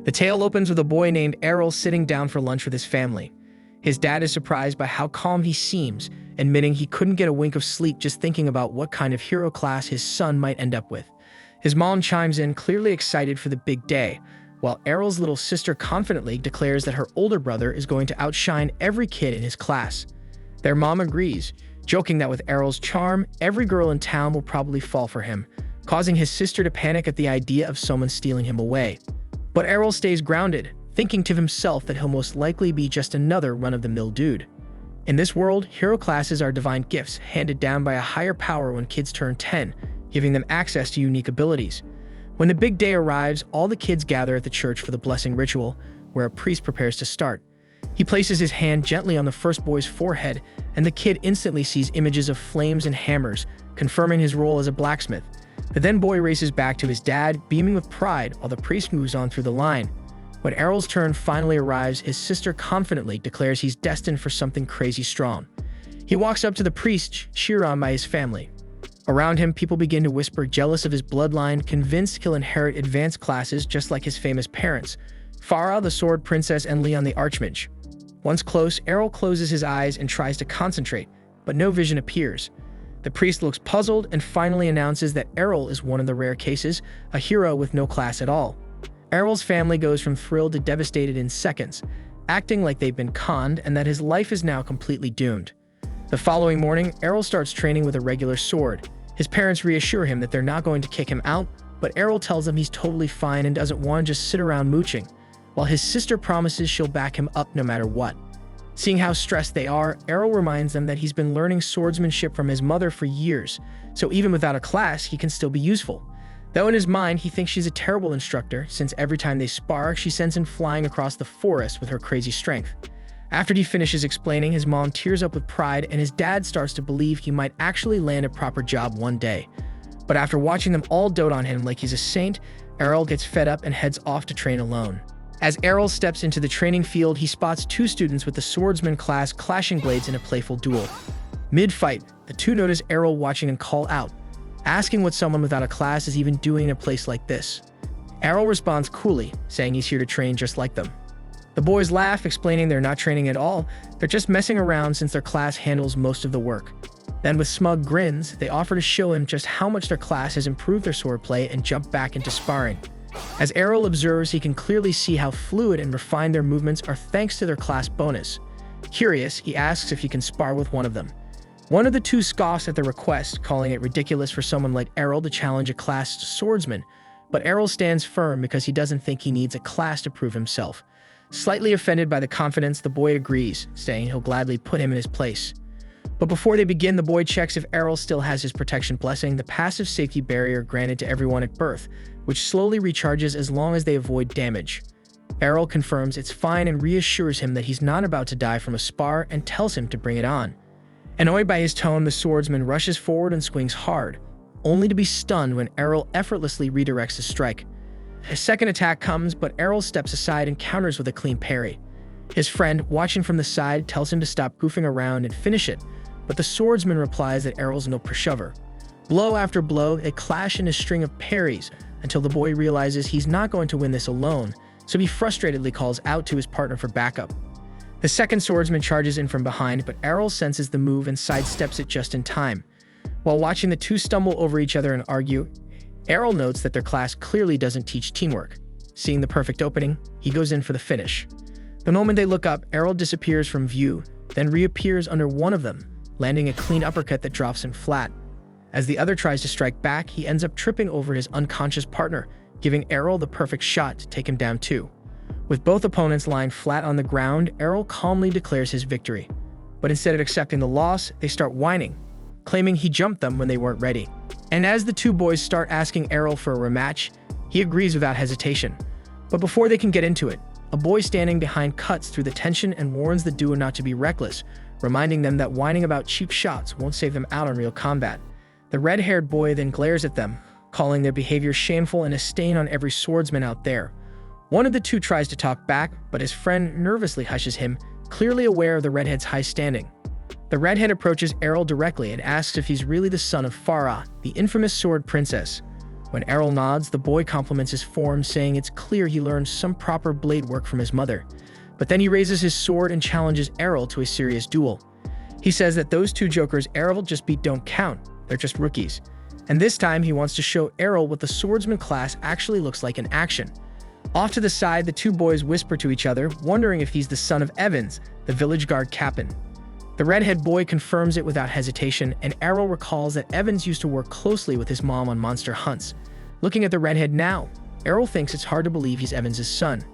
The tale opens with a boy named Errol sitting down for lunch with his family. His dad is surprised by how calm he seems, admitting he couldn't get a wink of sleep just thinking about what kind of hero class his son might end up with. His mom chimes in, clearly excited for the big day, while Errol's little sister confidently declares that her older brother is going to outshine every kid in his class. Their mom agrees, joking that with Errol's charm, every girl in town will probably fall for him, causing his sister to panic at the idea of someone stealing him away. But Errol stays grounded, thinking to himself that he'll most likely be just another run-of-the-mill dude. In this world, hero classes are divine gifts handed down by a higher power when kids turn 10, giving them access to unique abilities. When the big day arrives, all the kids gather at the church for the blessing ritual, where a priest prepares to start. He places his hand gently on the first boy's forehead, and the kid instantly sees images of flames and hammers, confirming his role as a blacksmith. The then boy races back to his dad, beaming with pride, while the priest moves on through the line. When Errol's turn finally arrives, his sister confidently declares he's destined for something crazy strong. He walks up to the priest, cheered on by his family. Around him, people begin to whisper, jealous of his bloodline, convinced he'll inherit advanced classes just like his famous parents, Farah the Sword Princess and Leon the Archmage. Once close, Errol closes his eyes and tries to concentrate, but no vision appears. The priest looks puzzled and finally announces that Errol is one of the rare cases, a hero with no class at all. Errol's family goes from thrilled to devastated in seconds, acting like they've been conned and that his life is now completely doomed. The following morning, Errol starts training with a regular sword. His parents reassure him that they're not going to kick him out, but Errol tells them he's totally fine and doesn't want to just sit around mooching, while his sister promises she'll back him up no matter what. Seeing how stressed they are, Errol reminds them that he's been learning swordsmanship from his mother for years, so even without a class, he can still be useful. Though in his mind, he thinks she's a terrible instructor, since every time they spar, she sends him flying across the forest with her crazy strength. After he finishes explaining, his mom tears up with pride, and his dad starts to believe he might actually land a proper job one day. But after watching them all dote on him like he's a saint, Errol gets fed up and heads off to train alone. As Errol steps into the training field, he spots two students with the swordsman class clashing blades in a playful duel. Mid-fight, the two notice Errol watching and call out, asking what someone without a class is even doing in a place like this. Errol responds coolly, saying he's here to train just like them. The boys laugh, explaining they're not training at all, they're just messing around since their class handles most of the work. Then with smug grins, they offer to show him just how much their class has improved their swordplay and jump back into sparring. As Errol observes, he can clearly see how fluid and refined their movements are thanks to their class bonus. Curious, he asks if he can spar with one of them. One of the two scoffs at the request, calling it ridiculous for someone like Errol to challenge a classed swordsman, but Errol stands firm because he doesn't think he needs a class to prove himself. Slightly offended by the confidence, the boy agrees, saying he'll gladly put him in his place. But before they begin, the boy checks if Errol still has his protection blessing, the passive safety barrier granted to everyone at birth, which slowly recharges as long as they avoid damage. Errol confirms it's fine and reassures him that he's not about to die from a spar and tells him to bring it on. Annoyed by his tone, the swordsman rushes forward and swings hard, only to be stunned when Errol effortlessly redirects his strike. His second attack comes, but Errol steps aside and counters with a clean parry. His friend, watching from the side, tells him to stop goofing around and finish it, but the swordsman replies that Errol's no pushover. Blow after blow, they clash in a string of parries until the boy realizes he's not going to win this alone, so he frustratedly calls out to his partner for backup. The second swordsman charges in from behind, but Errol senses the move and sidesteps it just in time. While watching the two stumble over each other and argue, Errol notes that their class clearly doesn't teach teamwork. Seeing the perfect opening, he goes in for the finish. The moment they look up, Errol disappears from view, then reappears under one of them, landing a clean uppercut that drops him flat. As the other tries to strike back, he ends up tripping over his unconscious partner, giving Errol the perfect shot to take him down too. With both opponents lying flat on the ground, Errol calmly declares his victory. But instead of accepting the loss, they start whining, claiming he jumped them when they weren't ready. And as the two boys start asking Errol for a rematch, he agrees without hesitation. But before they can get into it, a boy standing behind cuts through the tension and warns the duo not to be reckless, reminding them that whining about cheap shots won't save them out in real combat. The red-haired boy then glares at them, calling their behavior shameful and a stain on every swordsman out there. One of the two tries to talk back, but his friend nervously hushes him, clearly aware of the redhead's high standing. The redhead approaches Errol directly and asks if he's really the son of Farah, the infamous sword princess. When Errol nods, the boy compliments his form, saying it's clear he learned some proper blade work from his mother. But then he raises his sword and challenges Errol to a serious duel. He says that those two jokers Errol just beat don't count, they're just rookies. And this time he wants to show Errol what the swordsman class actually looks like in action. Off to the side, the two boys whisper to each other, wondering if he's the son of Evans, the village guard captain. The redhead boy confirms it without hesitation, and Errol recalls that Evans used to work closely with his mom on monster hunts. Looking at the redhead now, Errol thinks it's hard to believe he's Evans' son.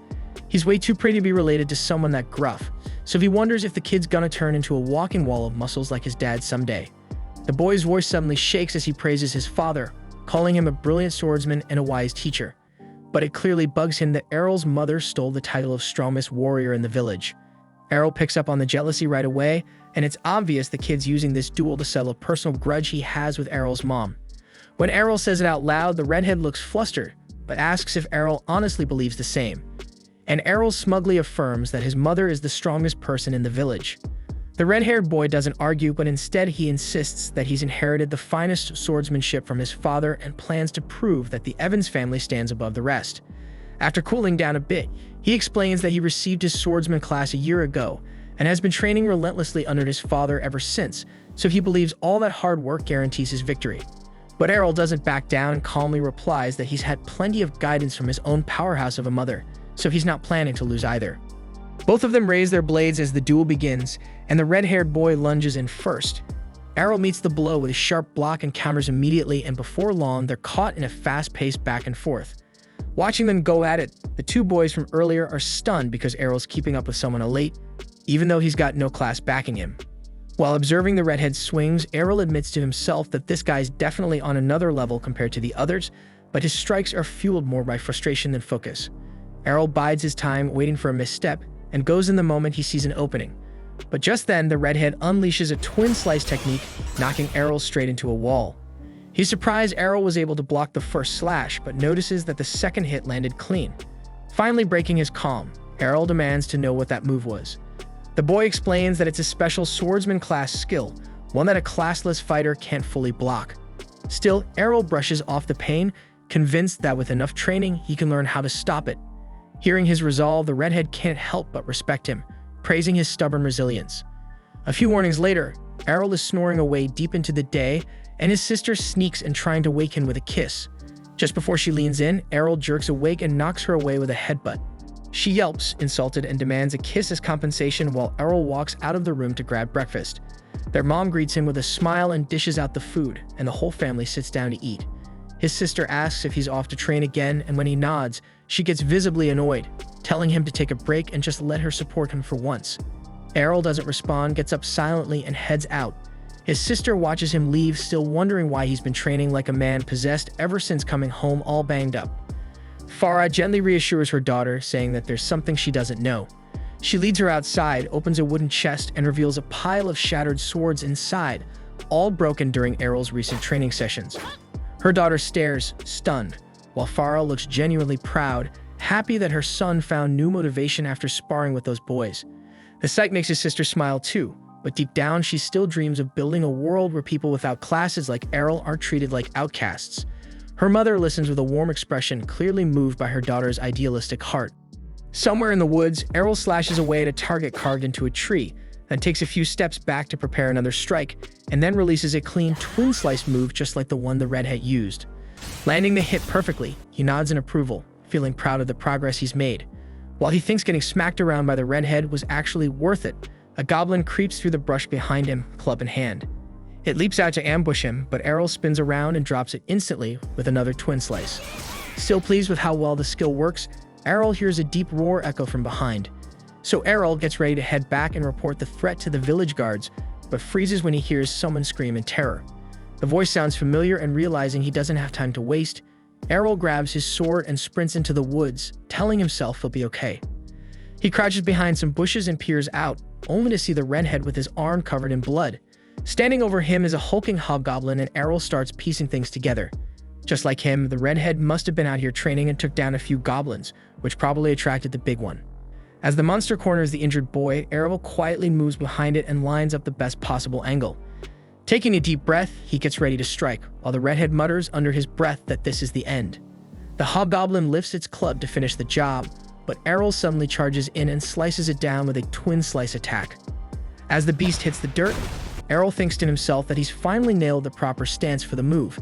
He's way too pretty to be related to someone that gruff, so he wonders if the kid's gonna turn into a walking wall of muscles like his dad someday. The boy's voice suddenly shakes as he praises his father, calling him a brilliant swordsman and a wise teacher. But it clearly bugs him that Errol's mother stole the title of strongest warrior in the village. Errol picks up on the jealousy right away, and it's obvious the kid's using this duel to settle a personal grudge he has with Errol's mom. When Errol says it out loud, the redhead looks flustered, but asks if Errol honestly believes the same. And Errol smugly affirms that his mother is the strongest person in the village. The red-haired boy doesn't argue, but instead he insists that he's inherited the finest swordsmanship from his father and plans to prove that the Evans family stands above the rest. After cooling down a bit, he explains that he received his swordsman class a year ago and has been training relentlessly under his father ever since, so he believes all that hard work guarantees his victory. But Errol doesn't back down and calmly replies that he's had plenty of guidance from his own powerhouse of a mother, so he's not planning to lose either. Both of them raise their blades as the duel begins, and the red-haired boy lunges in first. Errol meets the blow with a sharp block and counters immediately, and before long, they're caught in a fast-paced back and forth. Watching them go at it, the two boys from earlier are stunned because Errol's keeping up with someone elite, even though he's got no class backing him. While observing the redhead's swings, Errol admits to himself that this guy's definitely on another level compared to the others, but his strikes are fueled more by frustration than focus. Errol bides his time, waiting for a misstep, and goes in the moment he sees an opening. But just then, the redhead unleashes a twin slice technique, knocking Errol straight into a wall. He's surprised Errol was able to block the first slash, but notices that the second hit landed clean. Finally breaking his calm, Errol demands to know what that move was. The boy explains that it's a special swordsman class skill, one that a classless fighter can't fully block. Still, Errol brushes off the pain, convinced that with enough training, he can learn how to stop it. Hearing his resolve, the redhead can't help but respect him, praising his stubborn resilience. A few mornings later, Errol is snoring away deep into the day, and his sister sneaks in trying to wake him with a kiss. Just before she leans in, Errol jerks awake and knocks her away with a headbutt. She yelps, insulted, and demands a kiss as compensation while Errol walks out of the room to grab breakfast. Their mom greets him with a smile and dishes out the food, and the whole family sits down to eat. His sister asks if he's off to train again, and when he nods, she gets visibly annoyed, telling him to take a break and just let her support him for once. Errol doesn't respond, gets up silently, and heads out. His sister watches him leave, still wondering why he's been training like a man possessed ever since coming home all banged up. Farah gently reassures her daughter, saying that there's something she doesn't know. She leads her outside, opens a wooden chest, and reveals a pile of shattered swords inside, all broken during Errol's recent training sessions. Her daughter stares, stunned, while Farah looks genuinely proud, happy that her son found new motivation after sparring with those boys. The sight makes his sister smile too, but deep down she still dreams of building a world where people without classes like Errol aren't treated like outcasts. Her mother listens with a warm expression, clearly moved by her daughter's idealistic heart. Somewhere in the woods, Errol slashes away at a target carved into a tree, then takes a few steps back to prepare another strike, and then releases a clean twin slice move just like the one the redhead used. Landing the hit perfectly, he nods in approval, feeling proud of the progress he's made. While he thinks getting smacked around by the redhead was actually worth it, a goblin creeps through the brush behind him, club in hand. It leaps out to ambush him, but Errol spins around and drops it instantly with another twin slice. Still pleased with how well the skill works, Errol hears a deep roar echo from behind. So Errol gets ready to head back and report the threat to the village guards, but freezes when he hears someone scream in terror. The voice sounds familiar, and realizing he doesn't have time to waste, Errol grabs his sword and sprints into the woods, telling himself he'll be okay. He crouches behind some bushes and peers out, only to see the redhead with his arm covered in blood. Standing over him is a hulking hobgoblin, and Errol starts piecing things together. Just like him, the redhead must have been out here training and took down a few goblins, which probably attracted the big one. As the monster corners the injured boy, Errol quietly moves behind it and lines up the best possible angle. Taking a deep breath, he gets ready to strike, while the redhead mutters under his breath that this is the end. The hobgoblin lifts its club to finish the job, but Errol suddenly charges in and slices it down with a twin slice attack. As the beast hits the dirt, Errol thinks to himself that he's finally nailed the proper stance for the move.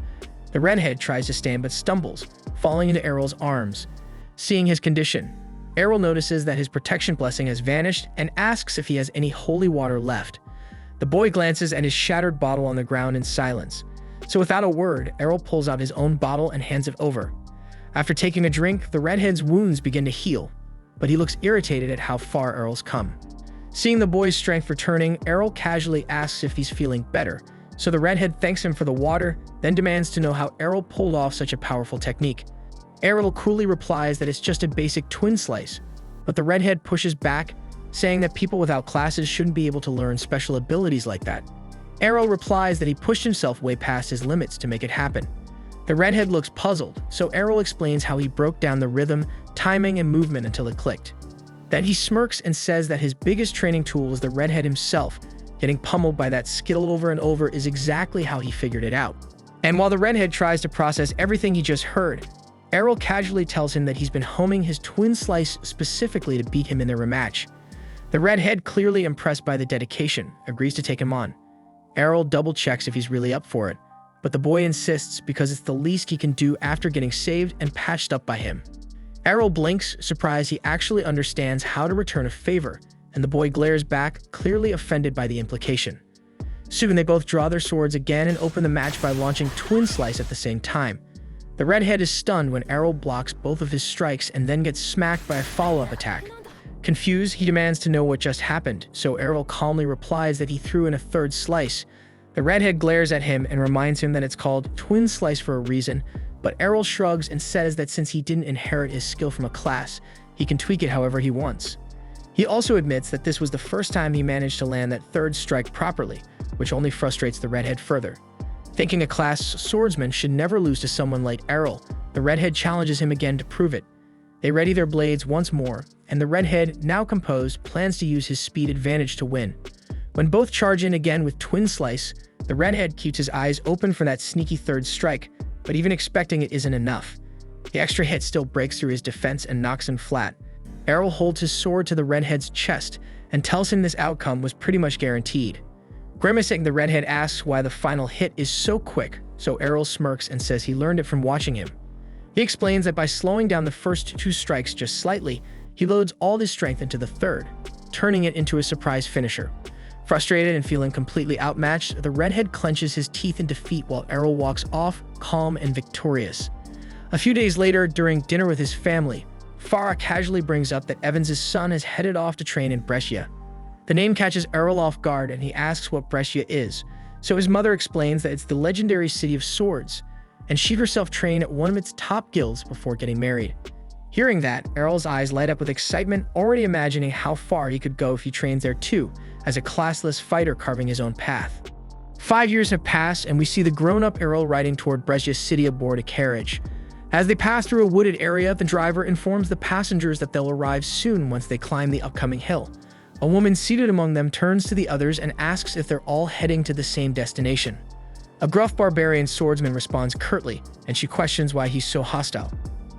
The redhead tries to stand but stumbles, falling into Errol's arms. Seeing his condition, Errol notices that his protection blessing has vanished and asks if he has any holy water left. The boy glances at his shattered bottle on the ground in silence. So without a word, Errol pulls out his own bottle and hands it over. After taking a drink, the redhead's wounds begin to heal, but he looks irritated at how far Errol's come. Seeing the boy's strength returning, Errol casually asks if he's feeling better, so the redhead thanks him for the water, then demands to know how Errol pulled off such a powerful technique. Errol coolly replies that it's just a basic twin slice, but the redhead pushes back, saying that people without classes shouldn't be able to learn special abilities like that. Errol replies that he pushed himself way past his limits to make it happen. The redhead looks puzzled, so Errol explains how he broke down the rhythm, timing, and movement until it clicked. Then he smirks and says that his biggest training tool is the redhead himself. Getting pummeled by that skill over and over is exactly how he figured it out. And while the redhead tries to process everything he just heard, Errol casually tells him that he's been homing his twin slice specifically to beat him in their rematch. The redhead, clearly impressed by the dedication, agrees to take him on. Errol double-checks if he's really up for it, but the boy insists because it's the least he can do after getting saved and patched up by him. Errol blinks, surprised he actually understands how to return a favor, and the boy glares back, clearly offended by the implication. Soon they both draw their swords again and open the match by launching twin slice at the same time. The redhead is stunned when Errol blocks both of his strikes and then gets smacked by a follow-up attack. Confused, he demands to know what just happened, so Errol calmly replies that he threw in a third slice. The redhead glares at him and reminds him that it's called twin slice for a reason, but Errol shrugs and says that since he didn't inherit his skill from a class, he can tweak it however he wants. He also admits that this was the first time he managed to land that third strike properly, which only frustrates the redhead further. Thinking a class swordsman should never lose to someone like Errol, the redhead challenges him again to prove it. They ready their blades once more, and the redhead, now composed, plans to use his speed advantage to win. When both charge in again with twin slice, the redhead keeps his eyes open for that sneaky third strike, but even expecting it isn't enough. The extra hit still breaks through his defense and knocks him flat. Errol holds his sword to the redhead's chest and tells him this outcome was pretty much guaranteed. Grimacing, the redhead asks why the final hit is so quick, so Errol smirks and says he learned it from watching him. He explains that by slowing down the first two strikes just slightly, he loads all his strength into the third, turning it into a surprise finisher. Frustrated and feeling completely outmatched, the redhead clenches his teeth in defeat while Errol walks off, calm and victorious. A few days later, during dinner with his family, Farah casually brings up that Evans' son has headed off to train in Brescia. The name catches Errol off guard and he asks what Brescia is, so his mother explains that it's the legendary city of swords, and she herself trained at one of its top guilds before getting married. Hearing that, Errol's eyes light up with excitement, already imagining how far he could go if he trains there too, as a classless fighter carving his own path. 5 years have passed, and we see the grown-up Errol riding toward Brescia city aboard a carriage. As they pass through a wooded area, the driver informs the passengers that they'll arrive soon once they climb the upcoming hill. A woman seated among them turns to the others and asks if they're all heading to the same destination. A gruff barbarian swordsman responds curtly, and she questions why he's so hostile.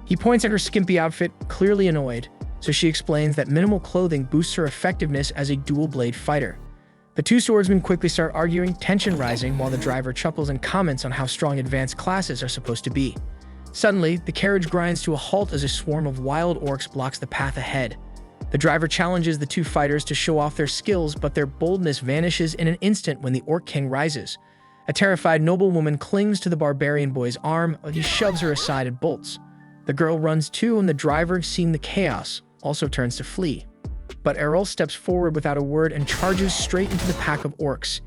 He points at her skimpy outfit, clearly annoyed, so she explains that minimal clothing boosts her effectiveness as a dual-blade fighter. The two swordsmen quickly start arguing, tension rising, while the driver chuckles and comments on how strong advanced classes are supposed to be. Suddenly, the carriage grinds to a halt as a swarm of wild orcs blocks the path ahead. The driver challenges the two fighters to show off their skills, but their boldness vanishes in an instant when the Orc King rises. A terrified noblewoman clings to the barbarian boy's arm, but he shoves her aside and bolts. The girl runs too, and the driver, seeing the chaos, also turns to flee. But Errol steps forward without a word and charges straight into the pack of orcs.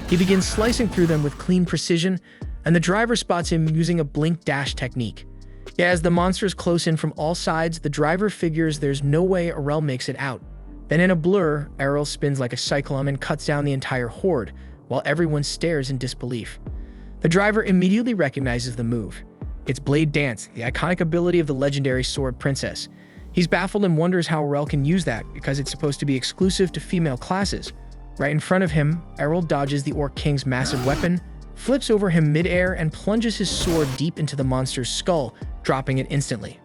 He begins slicing through them with clean precision, and the driver spots him using a blink dash technique. Yet as the monsters close in from all sides, the driver figures there's no way Errol makes it out. Then in a blur, Errol spins like a cyclone and cuts down the entire horde, while everyone stares in disbelief. The driver immediately recognizes the move. It's Blade Dance, the iconic ability of the legendary sword princess. He's baffled and wonders how Errol can use that because it's supposed to be exclusive to female classes. Right in front of him, Errol dodges the Orc King's massive weapon, flips over him mid-air, and plunges his sword deep into the monster's skull, dropping it instantly.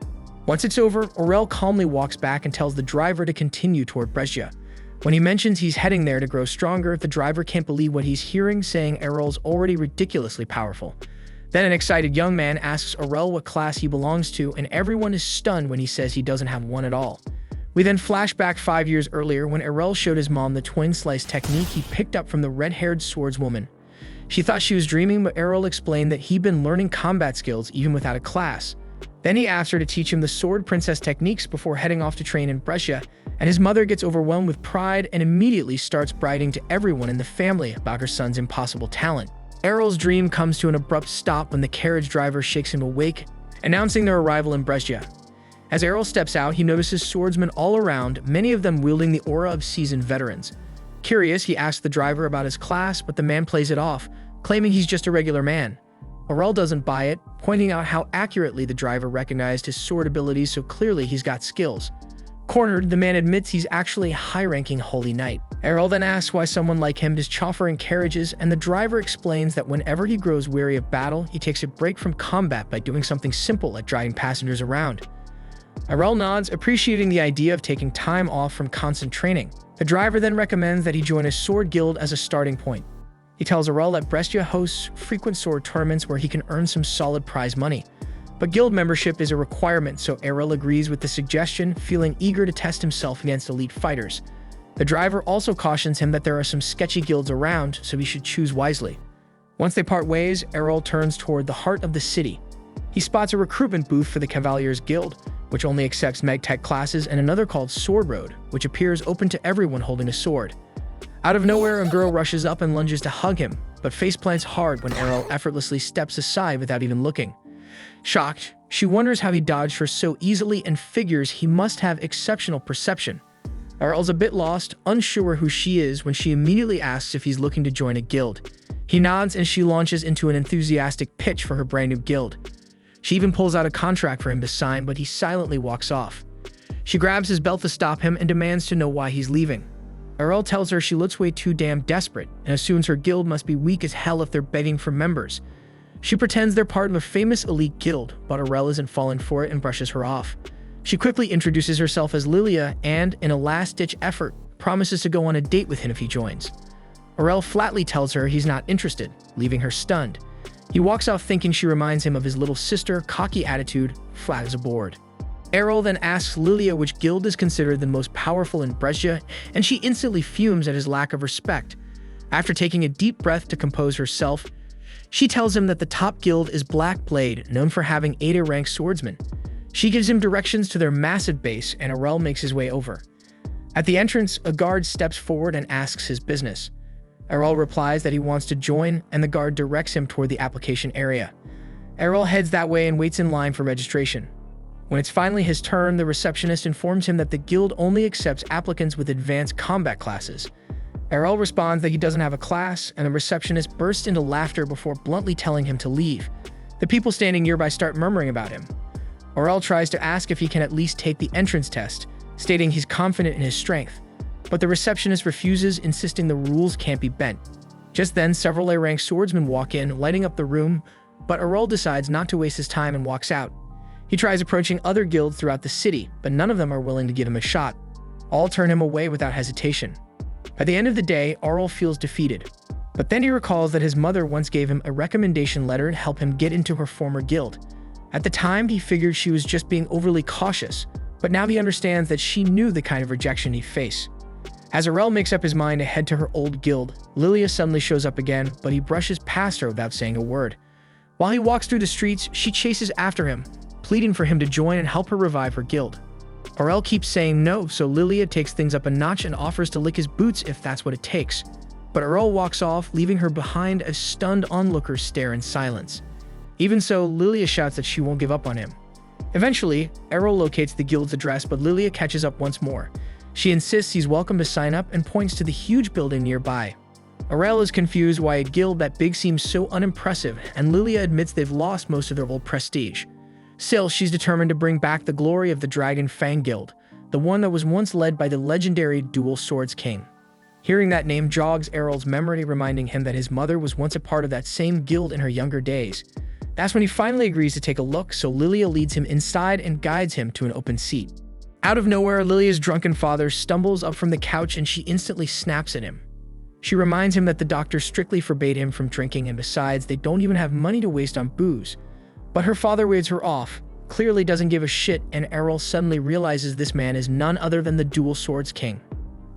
Once it's over, Aurel calmly walks back and tells the driver to continue toward Brescia. When he mentions he's heading there to grow stronger, the driver can't believe what he's hearing, saying Errol's already ridiculously powerful. Then an excited young man asks Aurel what class he belongs to, and everyone is stunned when he says he doesn't have one at all. We then flash back 5 years earlier when Aurel showed his mom the twin slice technique he picked up from the red-haired swordswoman. She thought she was dreaming, but Aurel explained that he'd been learning combat skills even without a class. Then he asked her to teach him the sword princess techniques before heading off to train in Brescia, and his mother gets overwhelmed with pride and immediately starts bragging to everyone in the family about her son's impossible talent. Aurel's dream comes to an abrupt stop when the carriage driver shakes him awake, announcing their arrival in Brescia. As Aurel steps out, he notices swordsmen all around, many of them wielding the aura of seasoned veterans. Curious, he asks the driver about his class, but the man plays it off, claiming he's just a regular man. Aurel doesn't buy it, pointing out how accurately the driver recognized his sword abilities, so clearly he's got skills. Cornered, the man admits he's actually a high-ranking holy knight. Aurel then asks why someone like him is chauffeuring carriages, and the driver explains that whenever he grows weary of battle, he takes a break from combat by doing something simple like driving passengers around. Aurel nods, appreciating the idea of taking time off from constant training. The driver then recommends that he join a sword guild as a starting point. He tells Aurel that Brescia hosts frequent sword tournaments where he can earn some solid prize money. But guild membership is a requirement, so Aurel agrees with the suggestion, feeling eager to test himself against elite fighters. The driver also cautions him that there are some sketchy guilds around, so he should choose wisely. Once they part ways, Aurel turns toward the heart of the city. He spots a recruitment booth for the Cavaliers Guild, which only accepts Meg-Tech classes, and another called Sword Road, which appears open to everyone holding a sword. Out of nowhere, a girl rushes up and lunges to hug him, but faceplants hard when Aurel effortlessly steps aside without even looking. Shocked, she wonders how he dodged her so easily and figures he must have exceptional perception. Aurel's a bit lost, unsure who she is, when she immediately asks if he's looking to join a guild. He nods and she launches into an enthusiastic pitch for her brand new guild. She even pulls out a contract for him to sign, but he silently walks off. She grabs his belt to stop him and demands to know why he's leaving. Aurel tells her she looks way too damn desperate and assumes her guild must be weak as hell if they're begging for members. She pretends they're part of a famous elite guild, but Aurel isn't falling for it and brushes her off. She quickly introduces herself as Lilia and, in a last-ditch effort, promises to go on a date with him if he joins. Aurel flatly tells her he's not interested, leaving her stunned. He walks off thinking she reminds him of his little sister, cocky attitude, flat as a board. Aurel then asks Lilia which guild is considered the most powerful in Brescia, and she instantly fumes at his lack of respect. After taking a deep breath to compose herself, she tells him that the top guild is Black Blade, known for having 8 ranked swordsmen. She gives him directions to their massive base, and Aurel makes his way over. At the entrance, a guard steps forward and asks his business. Aurel replies that he wants to join, and the guard directs him toward the application area. Aurel heads that way and waits in line for registration. When it's finally his turn, the receptionist informs him that the guild only accepts applicants with advanced combat classes. Aurel responds that he doesn't have a class, and the receptionist bursts into laughter before bluntly telling him to leave. The people standing nearby start murmuring about him. Aurel tries to ask if he can at least take the entrance test, stating he's confident in his strength. But the receptionist refuses, insisting the rules can't be bent. Just then, several A-ranked swordsmen walk in, lighting up the room, but Aurel decides not to waste his time and walks out. He tries approaching other guilds throughout the city, but none of them are willing to give him a shot. All turn him away without hesitation. By the end of the day, Aurel feels defeated. But then he recalls that his mother once gave him a recommendation letter to help him get into her former guild. At the time, he figured she was just being overly cautious, but now he understands that she knew the kind of rejection he'd face. As Aurel makes up his mind to head to her old guild, Lilia suddenly shows up again, but he brushes past her without saying a word. While he walks through the streets, she chases after him, pleading for him to join and help her revive her guild. Aurel keeps saying no, so Lilia takes things up a notch and offers to lick his boots if that's what it takes. But Aurel walks off, leaving her behind as stunned onlookers stare in silence. Even so, Lilia shouts that she won't give up on him. Eventually, Aurel locates the guild's address, but Lilia catches up once more. She insists he's welcome to sign up and points to the huge building nearby. Aurel is confused why a guild that big seems so unimpressive, and Lilia admits they've lost most of their old prestige. Still, she's determined to bring back the glory of the Dragon Fang Guild, the one that was once led by the legendary Dual Swords King. Hearing that name jogs Errol's memory, reminding him that his mother was once a part of that same guild in her younger days. That's when he finally agrees to take a look, so Lilia leads him inside and guides him to an open seat. Out of nowhere, Lilia's drunken father stumbles up from the couch and she instantly snaps at him. She reminds him that the doctor strictly forbade him from drinking, and besides, they don't even have money to waste on booze. But her father waves her off, clearly doesn't give a shit, and Errol suddenly realizes this man is none other than the Dual Swords King.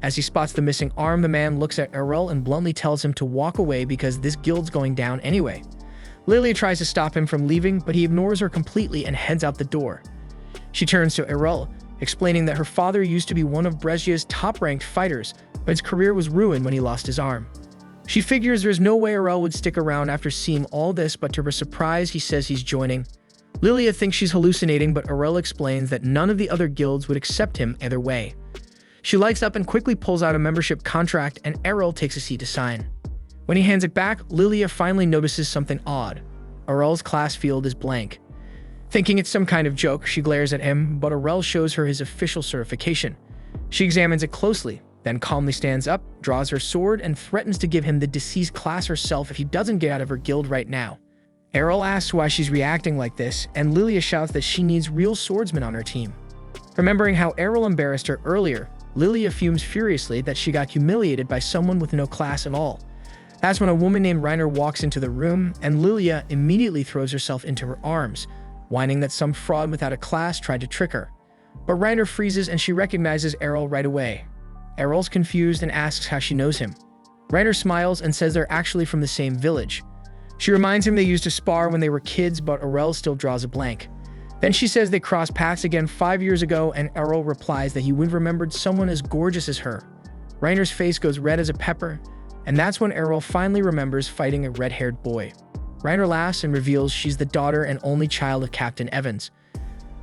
As he spots the missing arm, the man looks at Errol and bluntly tells him to walk away because this guild's going down anyway. Lilia tries to stop him from leaving, but he ignores her completely and heads out the door. She turns to Errol, explaining that her father used to be one of Abridged's top-ranked fighters, but his career was ruined when he lost his arm. She figures there's no way Errol would stick around after seeing all this, but to her surprise, he says he's joining. Lilia thinks she's hallucinating, but Errol explains that none of the other guilds would accept him either way. She lights up and quickly pulls out a membership contract, and Errol takes a seat to sign. When he hands it back, Lilia finally notices something odd. Errol's class field is blank. Thinking it's some kind of joke, she glares at him, but Errol shows her his official certification. She examines it closely, then calmly stands up, draws her sword, and threatens to give him the deceased class herself if he doesn't get out of her guild right now. Errol asks why she's reacting like this, and Lilia shouts that she needs real swordsmen on her team. Remembering how Errol embarrassed her earlier, Lilia fumes furiously that she got humiliated by someone with no class at all. That's when a woman named Reiner walks into the room, and Lilia immediately throws herself into her arms, whining that some fraud without a class tried to trick her. But Reiner freezes and she recognizes Errol right away. Errol's confused and asks how she knows him. Reiner smiles and says they're actually from the same village. She reminds him they used to spar when they were kids, but Errol still draws a blank. Then she says they crossed paths again 5 years ago, and Errol replies that he would have remembered someone as gorgeous as her. Reiner's face goes red as a pepper, and that's when Errol finally remembers fighting a red-haired boy. Reiner laughs and reveals she's the daughter and only child of Captain Evans.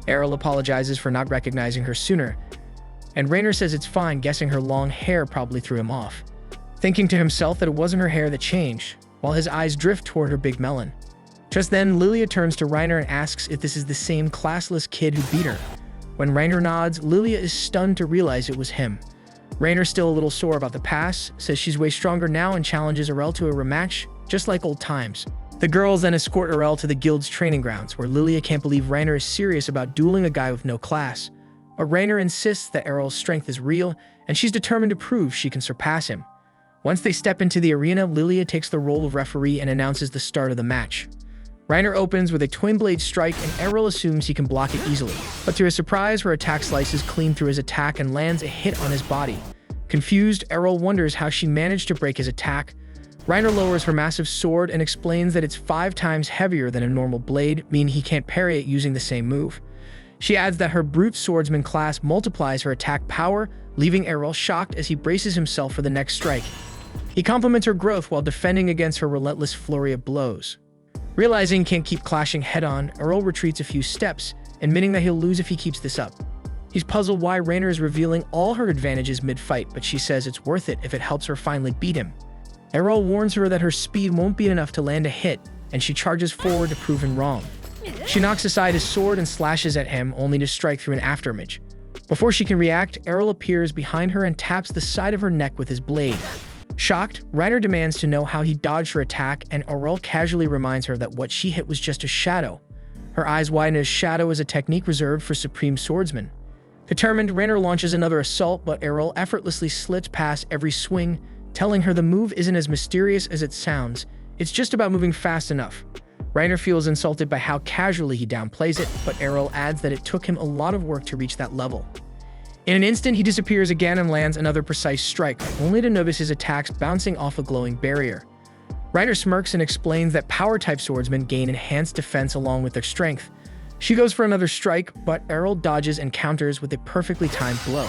Errol apologizes for not recognizing her sooner, and Reiner says it's fine, guessing her long hair probably threw him off. Thinking to himself that it wasn't her hair that changed, while his eyes drift toward her big melon. Just then, Lilia turns to Reiner and asks if this is the same classless kid who beat her. When Reiner nods, Lilia is stunned to realize it was him. Reiner, still a little sore about the past, says she's way stronger now and challenges Errol to a rematch, just like old times. The girls then escort Errol to the guild's training grounds, where Lilia can't believe Reiner is serious about dueling a guy with no class. But Reiner insists that Errol's strength is real, and she's determined to prove she can surpass him. Once they step into the arena, Lilia takes the role of referee and announces the start of the match. Reiner opens with a twin blade strike, and Errol assumes he can block it easily. But to his surprise, her attack slices clean through his attack and lands a hit on his body. Confused, Errol wonders how she managed to break his attack. Reiner lowers her massive sword and explains that it's 5 times heavier than a normal blade, meaning he can't parry it using the same move. She adds that her brute swordsman class multiplies her attack power, leaving Errol shocked as he braces himself for the next strike. He compliments her growth while defending against her relentless flurry of blows. Realizing he can't keep clashing head-on, Errol retreats a few steps, admitting that he'll lose if he keeps this up. He's puzzled why Reiner is revealing all her advantages mid-fight, but she says it's worth it if it helps her finally beat him. Errol warns her that her speed won't be enough to land a hit, and she charges forward to prove him wrong. She knocks aside his sword and slashes at him, only to strike through an afterimage. Before she can react, Errol appears behind her and taps the side of her neck with his blade. Shocked, Reiner demands to know how he dodged her attack, and Errol casually reminds her that what she hit was just a shadow. Her eyes widen as shadow is a technique reserved for supreme swordsmen. Determined, Reiner launches another assault, but Errol effortlessly slits past every swing, telling her the move isn't as mysterious as it sounds, it's just about moving fast enough. Reiner feels insulted by how casually he downplays it, but Errol adds that it took him a lot of work to reach that level. In an instant, he disappears again and lands another precise strike, only to notice his attacks bouncing off a glowing barrier. Reiner smirks and explains that power-type swordsmen gain enhanced defense along with their strength. She goes for another strike, but Errol dodges and counters with a perfectly timed blow.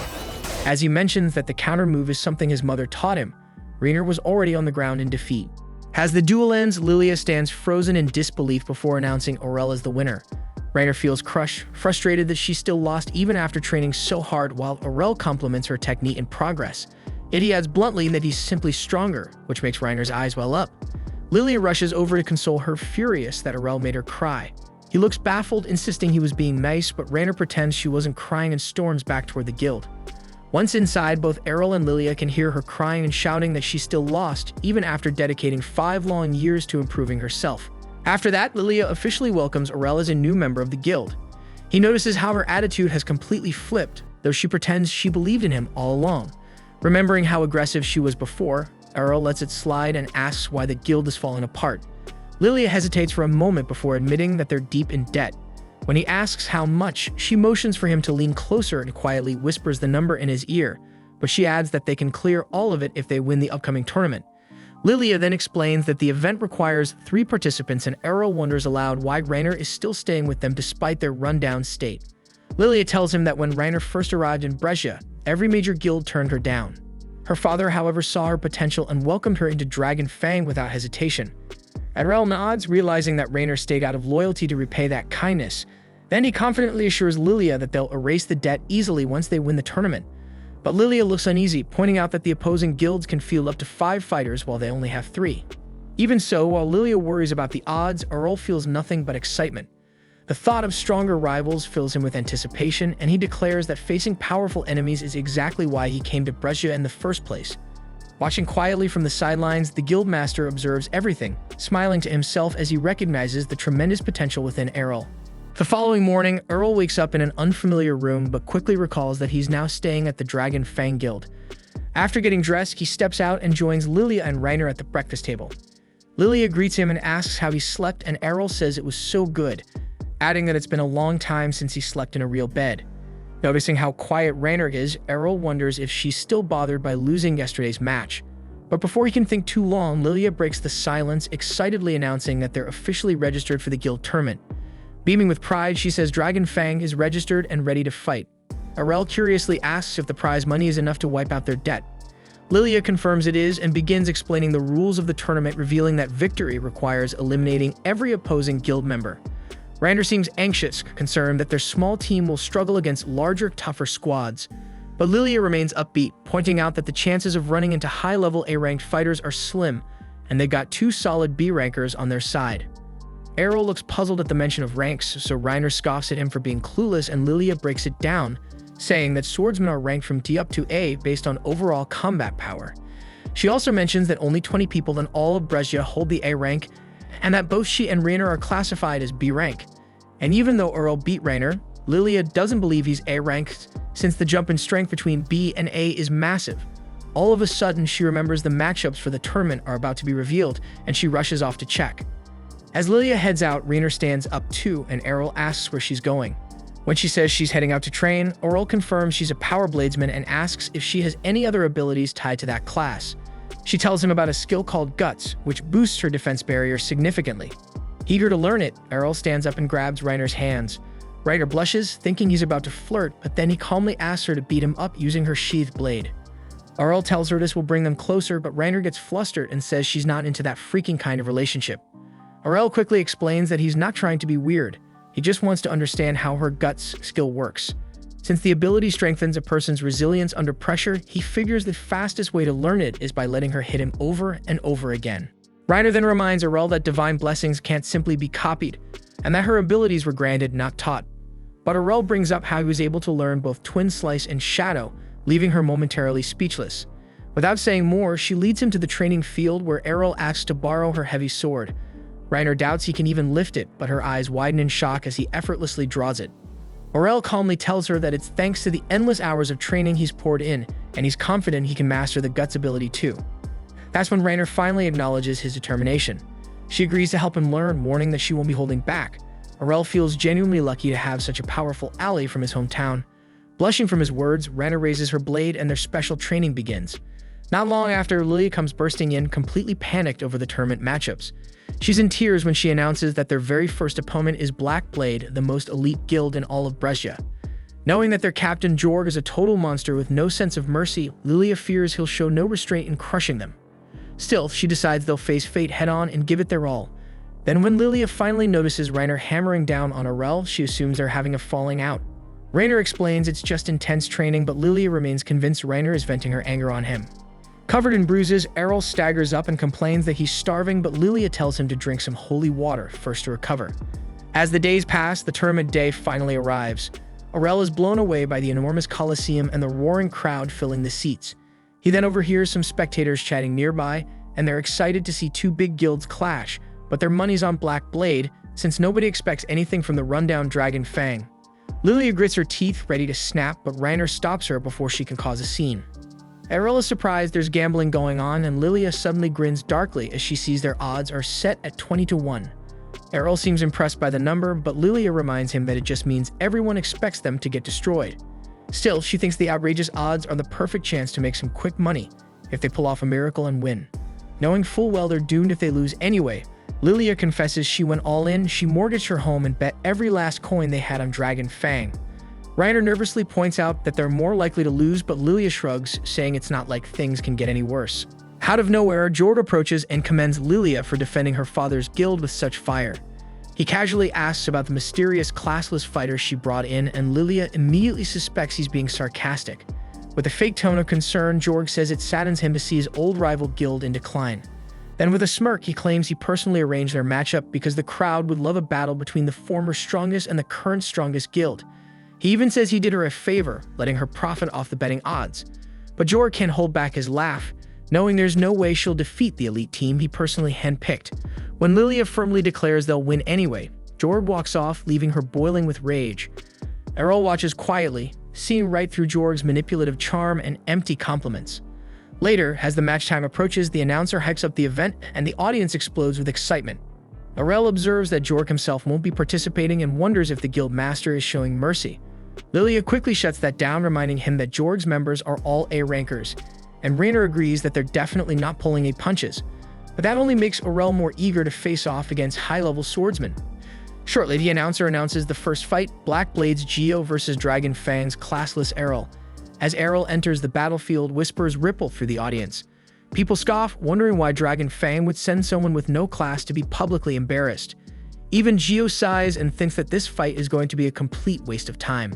As he mentions that the counter move is something his mother taught him, Reiner was already on the ground in defeat. As the duel ends, Lilia stands frozen in disbelief before announcing Errol as the winner. Reiner feels crushed, frustrated that she still lost even after training so hard, while Errol compliments her technique and progress. Yet he adds bluntly that he's simply stronger, which makes Reiner's eyes well up. Lilia rushes over to console her, furious that Errol made her cry. He looks baffled, insisting he was being nice, but Reiner pretends she wasn't crying and storms back toward the guild. Once inside, both Errol and Lilia can hear her crying and shouting that she's still lost, even after dedicating 5 long years to improving herself. After that, Lilia officially welcomes Errol as a new member of the guild. He notices how her attitude has completely flipped, though she pretends she believed in him all along. Remembering how aggressive she was before, Errol lets it slide and asks why the guild is falling apart. Lilia hesitates for a moment before admitting that they're deep in debt. When he asks how much, she motions for him to lean closer and quietly whispers the number in his ear, but she adds that they can clear all of it if they win the upcoming tournament. Lilia then explains that the event requires 3 participants, and Errol wonders aloud why Rainer is still staying with them despite their rundown state. Lilia tells him that when Rainer first arrived in Brescia, every major guild turned her down. Her father, however, saw her potential and welcomed her into Dragon Fang without hesitation. Errol nods, realizing that Rainer stayed out of loyalty to repay that kindness. Then he confidently assures Lilia that they'll erase the debt easily once they win the tournament. But Lilia looks uneasy, pointing out that the opposing guilds can field up to 5 fighters while they only have 3. Even so, while Lilia worries about the odds, Errol feels nothing but excitement. The thought of stronger rivals fills him with anticipation, and he declares that facing powerful enemies is exactly why he came to Brescia in the first place. Watching quietly from the sidelines, the guildmaster observes everything, smiling to himself as he recognizes the tremendous potential within Errol. The following morning, Errol wakes up in an unfamiliar room but quickly recalls that he's now staying at the Dragon Fang Guild. After getting dressed, he steps out and joins Lilia and Rainer at the breakfast table. Lilia greets him and asks how he slept, and Errol says it was so good, adding that it's been a long time since he slept in a real bed. Noticing how quiet Rainer is, Errol wonders if she's still bothered by losing yesterday's match. But before he can think too long, Lilia breaks the silence, excitedly announcing that they're officially registered for the guild tournament. Beaming with pride, she says Dragon Fang is registered and ready to fight. Errol curiously asks if the prize money is enough to wipe out their debt. Lilia confirms it is and begins explaining the rules of the tournament, revealing that victory requires eliminating every opposing guild member. Rainer seems anxious, concerned that their small team will struggle against larger, tougher squads. But Lilia remains upbeat, pointing out that the chances of running into high-level A-ranked fighters are slim, and they've got 2 solid B-rankers on their side. Errol looks puzzled at the mention of ranks, so Rainer scoffs at him for being clueless, and Lilia breaks it down, saying that swordsmen are ranked from D up to A based on overall combat power. She also mentions that only 20 people in all of Brescia hold the A rank, and that both she and Rainer are classified as B rank. And even though Errol beat Rainer, Lilia doesn't believe he's A ranked, since the jump in strength between B and A is massive. All of a sudden, she remembers the matchups for the tournament are about to be revealed, and she rushes off to check. As Lilia heads out, Rainer stands up too, and Errol asks where she's going. When she says she's heading out to train, Errol confirms she's a power bladesman and asks if she has any other abilities tied to that class. She tells him about a skill called Guts, which boosts her defense barrier significantly. Eager to learn it, Errol stands up and grabs Rainer's hands. Rainer blushes, thinking he's about to flirt, but then he calmly asks her to beat him up using her sheathed blade. Errol tells her this will bring them closer, but Rainer gets flustered and says she's not into that freaking kind of relationship. Errol quickly explains that he's not trying to be weird. He just wants to understand how her Guts skill works. Since the ability strengthens a person's resilience under pressure, he figures the fastest way to learn it is by letting her hit him over and over again. Rainer then reminds Errol that divine blessings can't simply be copied, and that her abilities were granted, not taught. But Errol brings up how he was able to learn both Twin Slice and Shadow, leaving her momentarily speechless. Without saying more, she leads him to the training field where Errol asks to borrow her heavy sword. Rainer doubts he can even lift it, but her eyes widen in shock as he effortlessly draws it. Errol calmly tells her that it's thanks to the endless hours of training he's poured in, and he's confident he can master the Guts ability too. That's when Rainer finally acknowledges his determination. She agrees to help him learn, warning that she won't be holding back. Errol feels genuinely lucky to have such a powerful ally from his hometown. Blushing from his words, Rainer raises her blade and their special training begins. Not long after, Lilia comes bursting in, completely panicked over the tournament matchups. She's in tears when she announces that their very first opponent is Black Blade, the most elite guild in all of Brescia. Knowing that their captain Jorg is a total monster with no sense of mercy, Lilia fears he'll show no restraint in crushing them. Still, she decides they'll face fate head-on and give it their all. Then when Lilia finally notices Rainer hammering down on Errol, she assumes they're having a falling out. Rainer explains it's just intense training, but Lilia remains convinced Rainer is venting her anger on him. Covered in bruises, Errol staggers up and complains that he's starving, but Lilia tells him to drink some holy water first to recover. As the days pass, the tournament day finally arrives. Errol is blown away by the enormous coliseum and the roaring crowd filling the seats. He then overhears some spectators chatting nearby, and they're excited to see two big guilds clash, but their money's on Black Blade, since nobody expects anything from the rundown Dragon Fang. Lilia grits her teeth, ready to snap, but Reiner stops her before she can cause a scene. Errol is surprised there's gambling going on, and Lilia suddenly grins darkly as she sees their odds are set at 20-1. Errol seems impressed by the number, but Lilia reminds him that it just means everyone expects them to get destroyed. Still, she thinks the outrageous odds are the perfect chance to make some quick money if they pull off a miracle and win. Knowing full well they're doomed if they lose anyway, Lilia confesses she went all in. She mortgaged her home and bet every last coin they had on Dragon Fang. Reiner nervously points out that they're more likely to lose, but Lilia shrugs, saying it's not like things can get any worse. Out of nowhere, Jord approaches and commends Lilia for defending her father's guild with such fire. He casually asks about the mysterious classless fighter she brought in, and Lilia immediately suspects he's being sarcastic. With a fake tone of concern, Jorg says it saddens him to see his old rival guild in decline. Then with a smirk, he claims he personally arranged their matchup because the crowd would love a battle between the former strongest and the current strongest guild. He even says he did her a favor, letting her profit off the betting odds. But Jorg can't hold back his laugh, knowing there's no way she'll defeat the elite team he personally handpicked. When Lilia firmly declares they'll win anyway, Jorg walks off, leaving her boiling with rage. Errol watches quietly, seeing right through Jorg's manipulative charm and empty compliments. Later, as the match time approaches, the announcer hypes up the event and the audience explodes with excitement. Errol observes that Jorg himself won't be participating and wonders if the guild master is showing mercy. Lilia quickly shuts that down, reminding him that Jorg's members are all A rankers, and Reiner agrees that they're definitely not pulling any punches. But that only makes Errol more eager to face off against high-level swordsmen. Shortly, the announcer announces the first fight, Black Blade's Geo versus Dragon Fang's classless Errol. As Errol enters the battlefield, whispers ripple through the audience. People scoff, wondering why Dragon Fang would send someone with no class to be publicly embarrassed. Even Geo sighs and thinks that this fight is going to be a complete waste of time.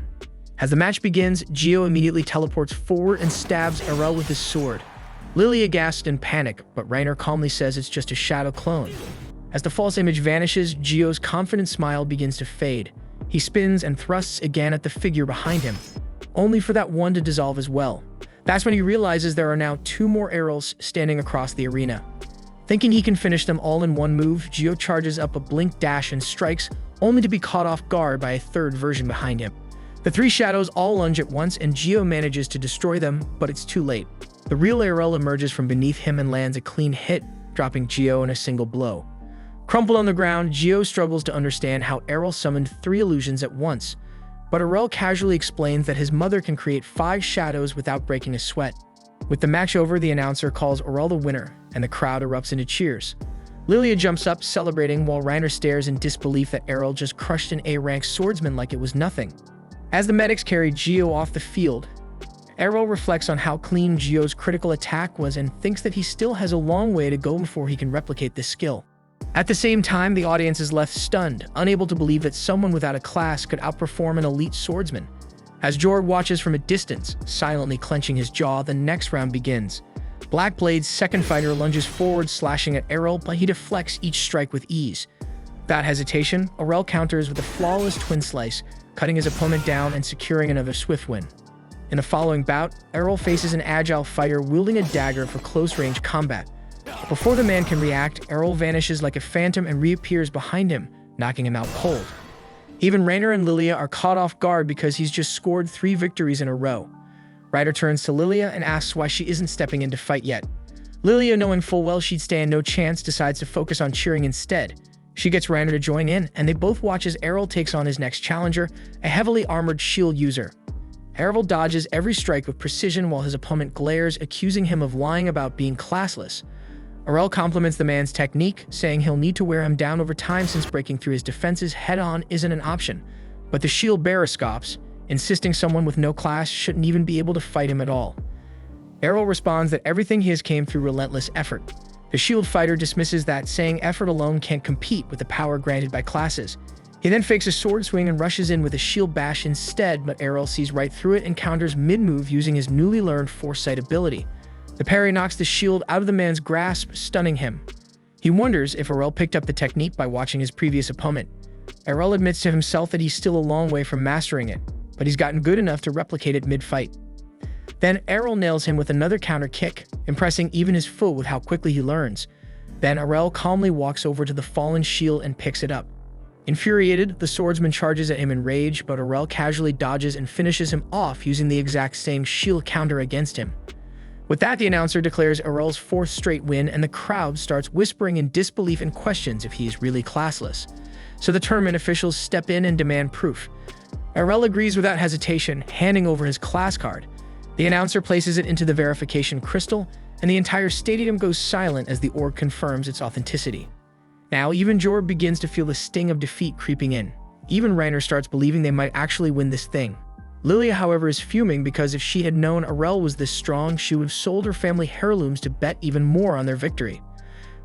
As the match begins, Geo immediately teleports forward and stabs Errol with his sword. Lilia gasps in panic, but Reiner calmly says it's just a shadow clone. As the false image vanishes, Geo's confident smile begins to fade. He spins and thrusts again at the figure behind him, only for that one to dissolve as well. That's when he realizes there are now two more Errols standing across the arena. Thinking he can finish them all in one move, Geo charges up a blink dash and strikes, only to be caught off guard by a third version behind him. The three shadows all lunge at once, and Geo manages to destroy them, but it's too late. The real Errol emerges from beneath him and lands a clean hit, dropping Geo in a single blow. Crumpled on the ground, Geo struggles to understand how Errol summoned three illusions at once, but Errol casually explains that his mother can create 5 shadows without breaking a sweat. With the match over, the announcer calls Errol the winner, and the crowd erupts into cheers. Lilia jumps up, celebrating, while Reiner stares in disbelief that Errol just crushed an A-rank swordsman like it was nothing. As the medics carry Geo off the field, Errol reflects on how clean Geo's critical attack was and thinks that he still has a long way to go before he can replicate this skill. At the same time, the audience is left stunned, unable to believe that someone without a class could outperform an elite swordsman. As Jorg watches from a distance, silently clenching his jaw, the next round begins. Black Blade's second fighter lunges forward, slashing at Errol, but he deflects each strike with ease. Without hesitation, Errol counters with a flawless twin slice, cutting his opponent down and securing another swift win. In the following bout, Errol faces an agile fighter wielding a dagger for close-range combat. Before the man can react, Errol vanishes like a phantom and reappears behind him, knocking him out cold. Even Reiner and Lilia are caught off guard because he's just scored 3 victories in a row. Ryder turns to Lilia and asks why she isn't stepping in to fight yet. Lilia, knowing full well she'd stand no chance, decides to focus on cheering instead. She gets Reiner to join in, and they both watch as Errol takes on his next challenger, a heavily armored shield user. Errol dodges every strike with precision while his opponent glares, accusing him of lying about being classless. Errol compliments the man's technique, saying he'll need to wear him down over time since breaking through his defenses head-on isn't an option. But the shield bearer scoffs, insisting someone with no class shouldn't even be able to fight him at all. Errol responds that everything he has came through relentless effort. The shield fighter dismisses that, saying effort alone can't compete with the power granted by classes. He then fakes a sword swing and rushes in with a shield bash instead, but Errol sees right through it and counters mid-move using his newly learned foresight ability. The parry knocks the shield out of the man's grasp, stunning him. He wonders if Errol picked up the technique by watching his previous opponent. Errol admits to himself that he's still a long way from mastering it. but he's gotten good enough to replicate it mid-fight. Then Errol nails him with another counter kick, impressing even his foe with how quickly he learns. Then Errol calmly walks over to the fallen shield and picks it up. Infuriated, the swordsman charges at him in rage, but Errol casually dodges and finishes him off using the exact same shield counter against him. With that, the announcer declares Errol's 4th straight win, and the crowd starts whispering in disbelief and questions if he is really classless. So the tournament officials step in and demand proof. Errol agrees without hesitation, handing over his class card. The announcer places it into the verification crystal, and the entire stadium goes silent as the orb confirms its authenticity. Now, even Jorb begins to feel the sting of defeat creeping in. Even Reiner starts believing they might actually win this thing. Lilia, however, is fuming because if she had known Errol was this strong, she would have sold her family heirlooms to bet even more on their victory.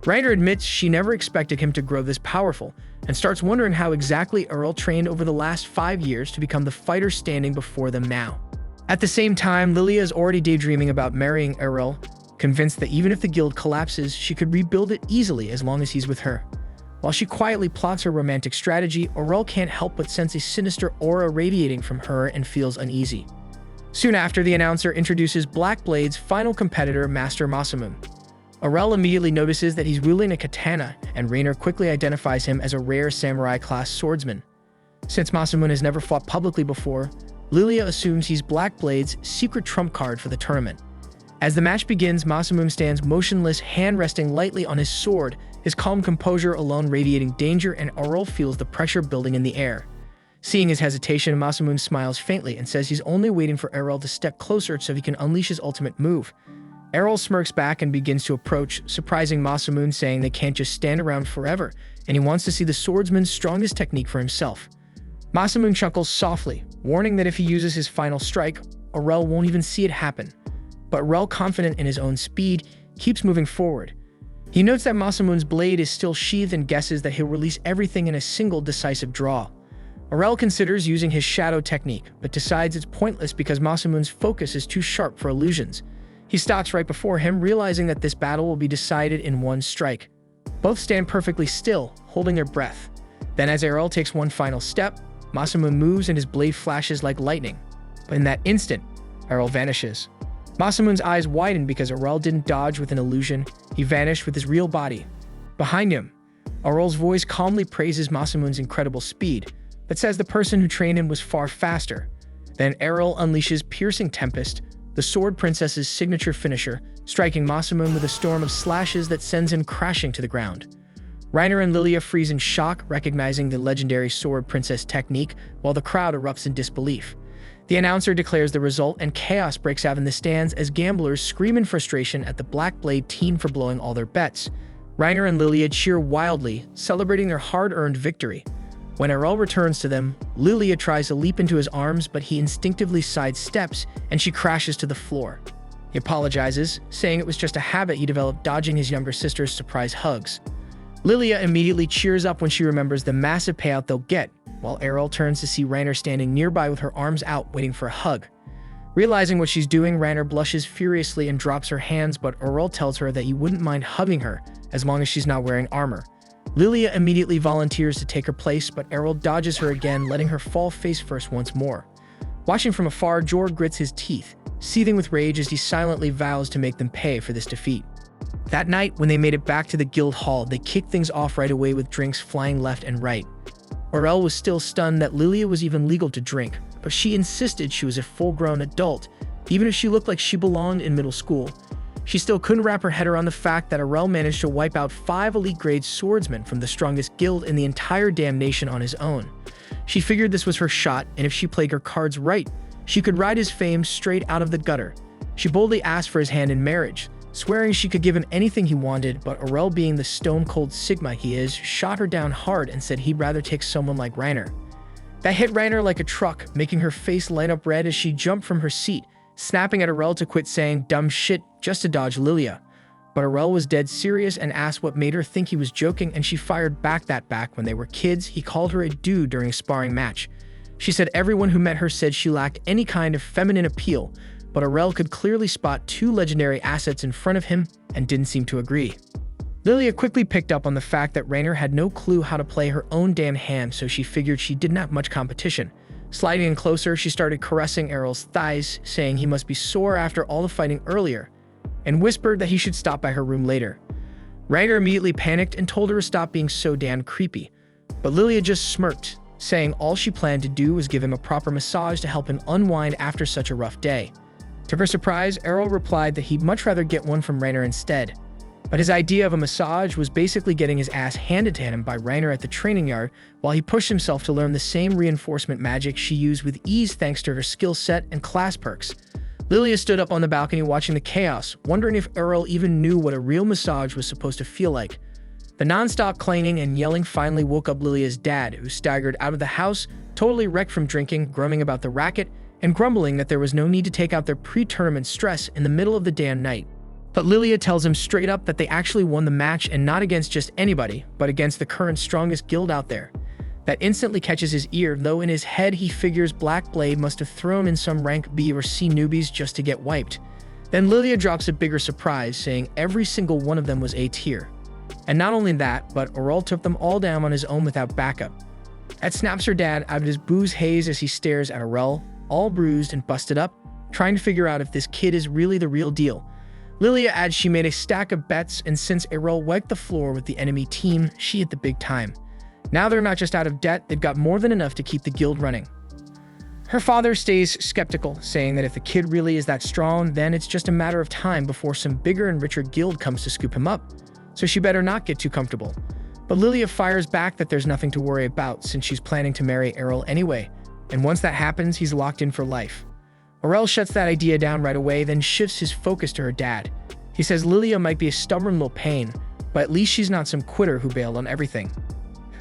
Reiner admits she never expected him to grow this powerful, and starts wondering how exactly Errol trained over the last 5 years to become the fighter standing before them now. At the same time, Lilia is already daydreaming about marrying Errol, convinced that even if the guild collapses, she could rebuild it easily as long as he's with her. While she quietly plots her romantic strategy, Errol can't help but sense a sinister aura radiating from her and feels uneasy. Soon after, the announcer introduces Black Blade's final competitor, Master Masamune. Errol immediately notices that he's wielding a katana, and Reiner quickly identifies him as a rare samurai-class swordsman. Since Masamune has never fought publicly before, Lilia assumes he's Black Blade's secret trump card for the tournament. As the match begins, Masamune stands motionless, hand resting lightly on his sword, his calm composure alone radiating danger, and Errol feels the pressure building in the air. Seeing his hesitation, Masamune smiles faintly and says he's only waiting for Errol to step closer so he can unleash his ultimate move. Errol smirks back and begins to approach, surprising Masamune, saying they can't just stand around forever, and he wants to see the swordsman's strongest technique for himself. Masamune chuckles softly, warning that if he uses his final strike, Errol won't even see it happen. But Errol, confident in his own speed, keeps moving forward. He notes that Masamune's blade is still sheathed and guesses that he'll release everything in a single decisive draw. Errol considers using his shadow technique, but decides it's pointless because Masamune's focus is too sharp for illusions. He stops right before him, realizing that this battle will be decided in one strike. Both stand perfectly still, holding their breath. Then as Errol takes one final step, Masamune moves and his blade flashes like lightning. But in that instant, Errol vanishes. Masamune's eyes widen because Errol didn't dodge with an illusion, he vanished with his real body. Behind him, Errol's voice calmly praises Masamune's incredible speed, but says the person who trained him was far faster. Then Errol unleashes Piercing Tempest, the Sword Princess's signature finisher, striking Masamune with a storm of slashes that sends him crashing to the ground. Reiner and Lilia freeze in shock, recognizing the legendary Sword Princess technique, while the crowd erupts in disbelief. The announcer declares the result, and chaos breaks out in the stands as gamblers scream in frustration at the Black Blade team for blowing all their bets. Reiner and Lilia cheer wildly, celebrating their hard-earned victory. When Errol returns to them, Lilia tries to leap into his arms, but he instinctively sidesteps, and she crashes to the floor. He apologizes, saying it was just a habit he developed dodging his younger sister's surprise hugs. Lilia immediately cheers up when she remembers the massive payout they'll get, while Errol turns to see Reiner standing nearby with her arms out waiting for a hug. Realizing what she's doing, Reiner blushes furiously and drops her hands, but Errol tells her that he wouldn't mind hugging her as long as she's not wearing armor. Lilia immediately volunteers to take her place, but Errol dodges her again, letting her fall face first once more. Watching from afar, Jorg grits his teeth, seething with rage as he silently vows to make them pay for this defeat. That night, when they made it back to the guild hall, they kicked things off right away with drinks flying left and right. Errol was still stunned that Lilia was even legal to drink, but she insisted she was a full-grown adult, even if she looked like she belonged in middle school. She still couldn't wrap her head around the fact that Errol managed to wipe out 5 elite-grade swordsmen from the strongest guild in the entire damn nation on his own. She figured this was her shot, and if she played her cards right, she could ride his fame straight out of the gutter. She boldly asked for his hand in marriage, swearing she could give him anything he wanted, but Errol, being the stone-cold Sigma he is, shot her down hard and said he'd rather take someone like Reiner. That hit Reiner like a truck, making her face light up red as she jumped from her seat, snapping at Errol to quit saying dumb shit just to dodge Lilia. But Errol was dead serious and asked what made her think he was joking, and she fired back that back when they were kids he called her a dude during a sparring match. She said everyone who met her said she lacked any kind of feminine appeal, but Errol could clearly spot 2 legendary assets in front of him and didn't seem to agree. Lilia quickly picked up on the fact that Reiner had no clue how to play her own damn hand, so she figured she didn't have much competition. Sliding in closer, she started caressing Errol's thighs, saying he must be sore after all the fighting earlier, and whispered that he should stop by her room later. Rainer immediately panicked and told her to stop being so damn creepy, but Lilia just smirked, saying all she planned to do was give him a proper massage to help him unwind after such a rough day. To her surprise, Errol replied that he'd much rather get one from Rainer instead. But his idea of a massage was basically getting his ass handed to him by Rainer at the training yard while he pushed himself to learn the same reinforcement magic she used with ease thanks to her skill set and class perks. Lilia stood up on the balcony watching the chaos, wondering if Errol even knew what a real massage was supposed to feel like. The non-stop clanging and yelling finally woke up Lilia's dad, who staggered out of the house, totally wrecked from drinking, grumbling about the racket, and grumbling that there was no need to take out their pre-tournament stress in the middle of the damn night. But Lilia tells him straight up that they actually won the match and not against just anybody, but against the current strongest guild out there. That instantly catches his ear, though in his head he figures Black Blade must have thrown in some rank B or C newbies just to get wiped. Then Lilia drops a bigger surprise, saying every single one of them was A tier. And not only that, but Errol took them all down on his own without backup. That snaps her dad out of his booze haze as he stares at Errol, all bruised and busted up, trying to figure out if this kid is really the real deal. Lilia adds she made a stack of bets, and since Errol wiped the floor with the enemy team, she hit the big time. Now they're not just out of debt, they've got more than enough to keep the guild running. Her father stays skeptical, saying that if the kid really is that strong, then it's just a matter of time before some bigger and richer guild comes to scoop him up, so she better not get too comfortable. But Lilia fires back that there's nothing to worry about since she's planning to marry Errol anyway, and once that happens, he's locked in for life. Errol shuts that idea down right away, then shifts his focus to her dad. He says Lilia might be a stubborn little pain, but at least she's not some quitter who bailed on everything.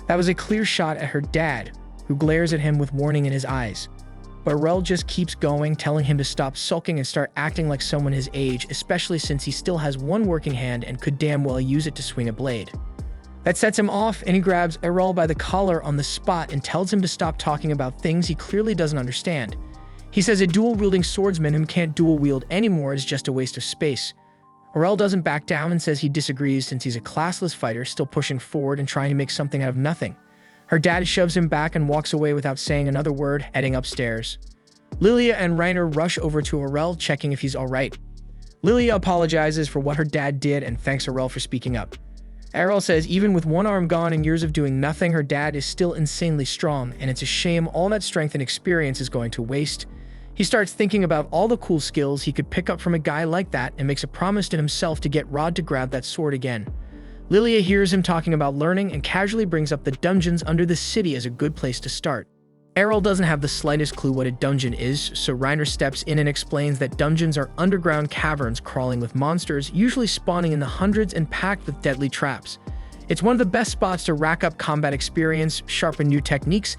That was a clear shot at her dad, who glares at him with warning in his eyes. But Errol just keeps going, telling him to stop sulking and start acting like someone his age, especially since he still has one working hand and could damn well use it to swing a blade. That sets him off, and he grabs Errol by the collar on the spot and tells him to stop talking about things he clearly doesn't understand. He says a dual-wielding swordsman who can't dual-wield anymore is just a waste of space. Errol doesn't back down and says he disagrees since he's a classless fighter still pushing forward and trying to make something out of nothing. Her dad shoves him back and walks away without saying another word, heading upstairs. Lilia and Rainer rush over to Errol, checking if he's alright. Lilia apologizes for what her dad did and thanks Errol for speaking up. Errol says even with one arm gone and years of doing nothing, her dad is still insanely strong, and it's a shame all that strength and experience is going to waste. He starts thinking about all the cool skills he could pick up from a guy like that and makes a promise to himself to get Rod to grab that sword again. Lilia hears him talking about learning and casually brings up the dungeons under the city as a good place to start. Errol doesn't have the slightest clue what a dungeon is, so Rainer steps in and explains that dungeons are underground caverns crawling with monsters, usually spawning in the hundreds and packed with deadly traps. It's one of the best spots to rack up combat experience, sharpen new techniques,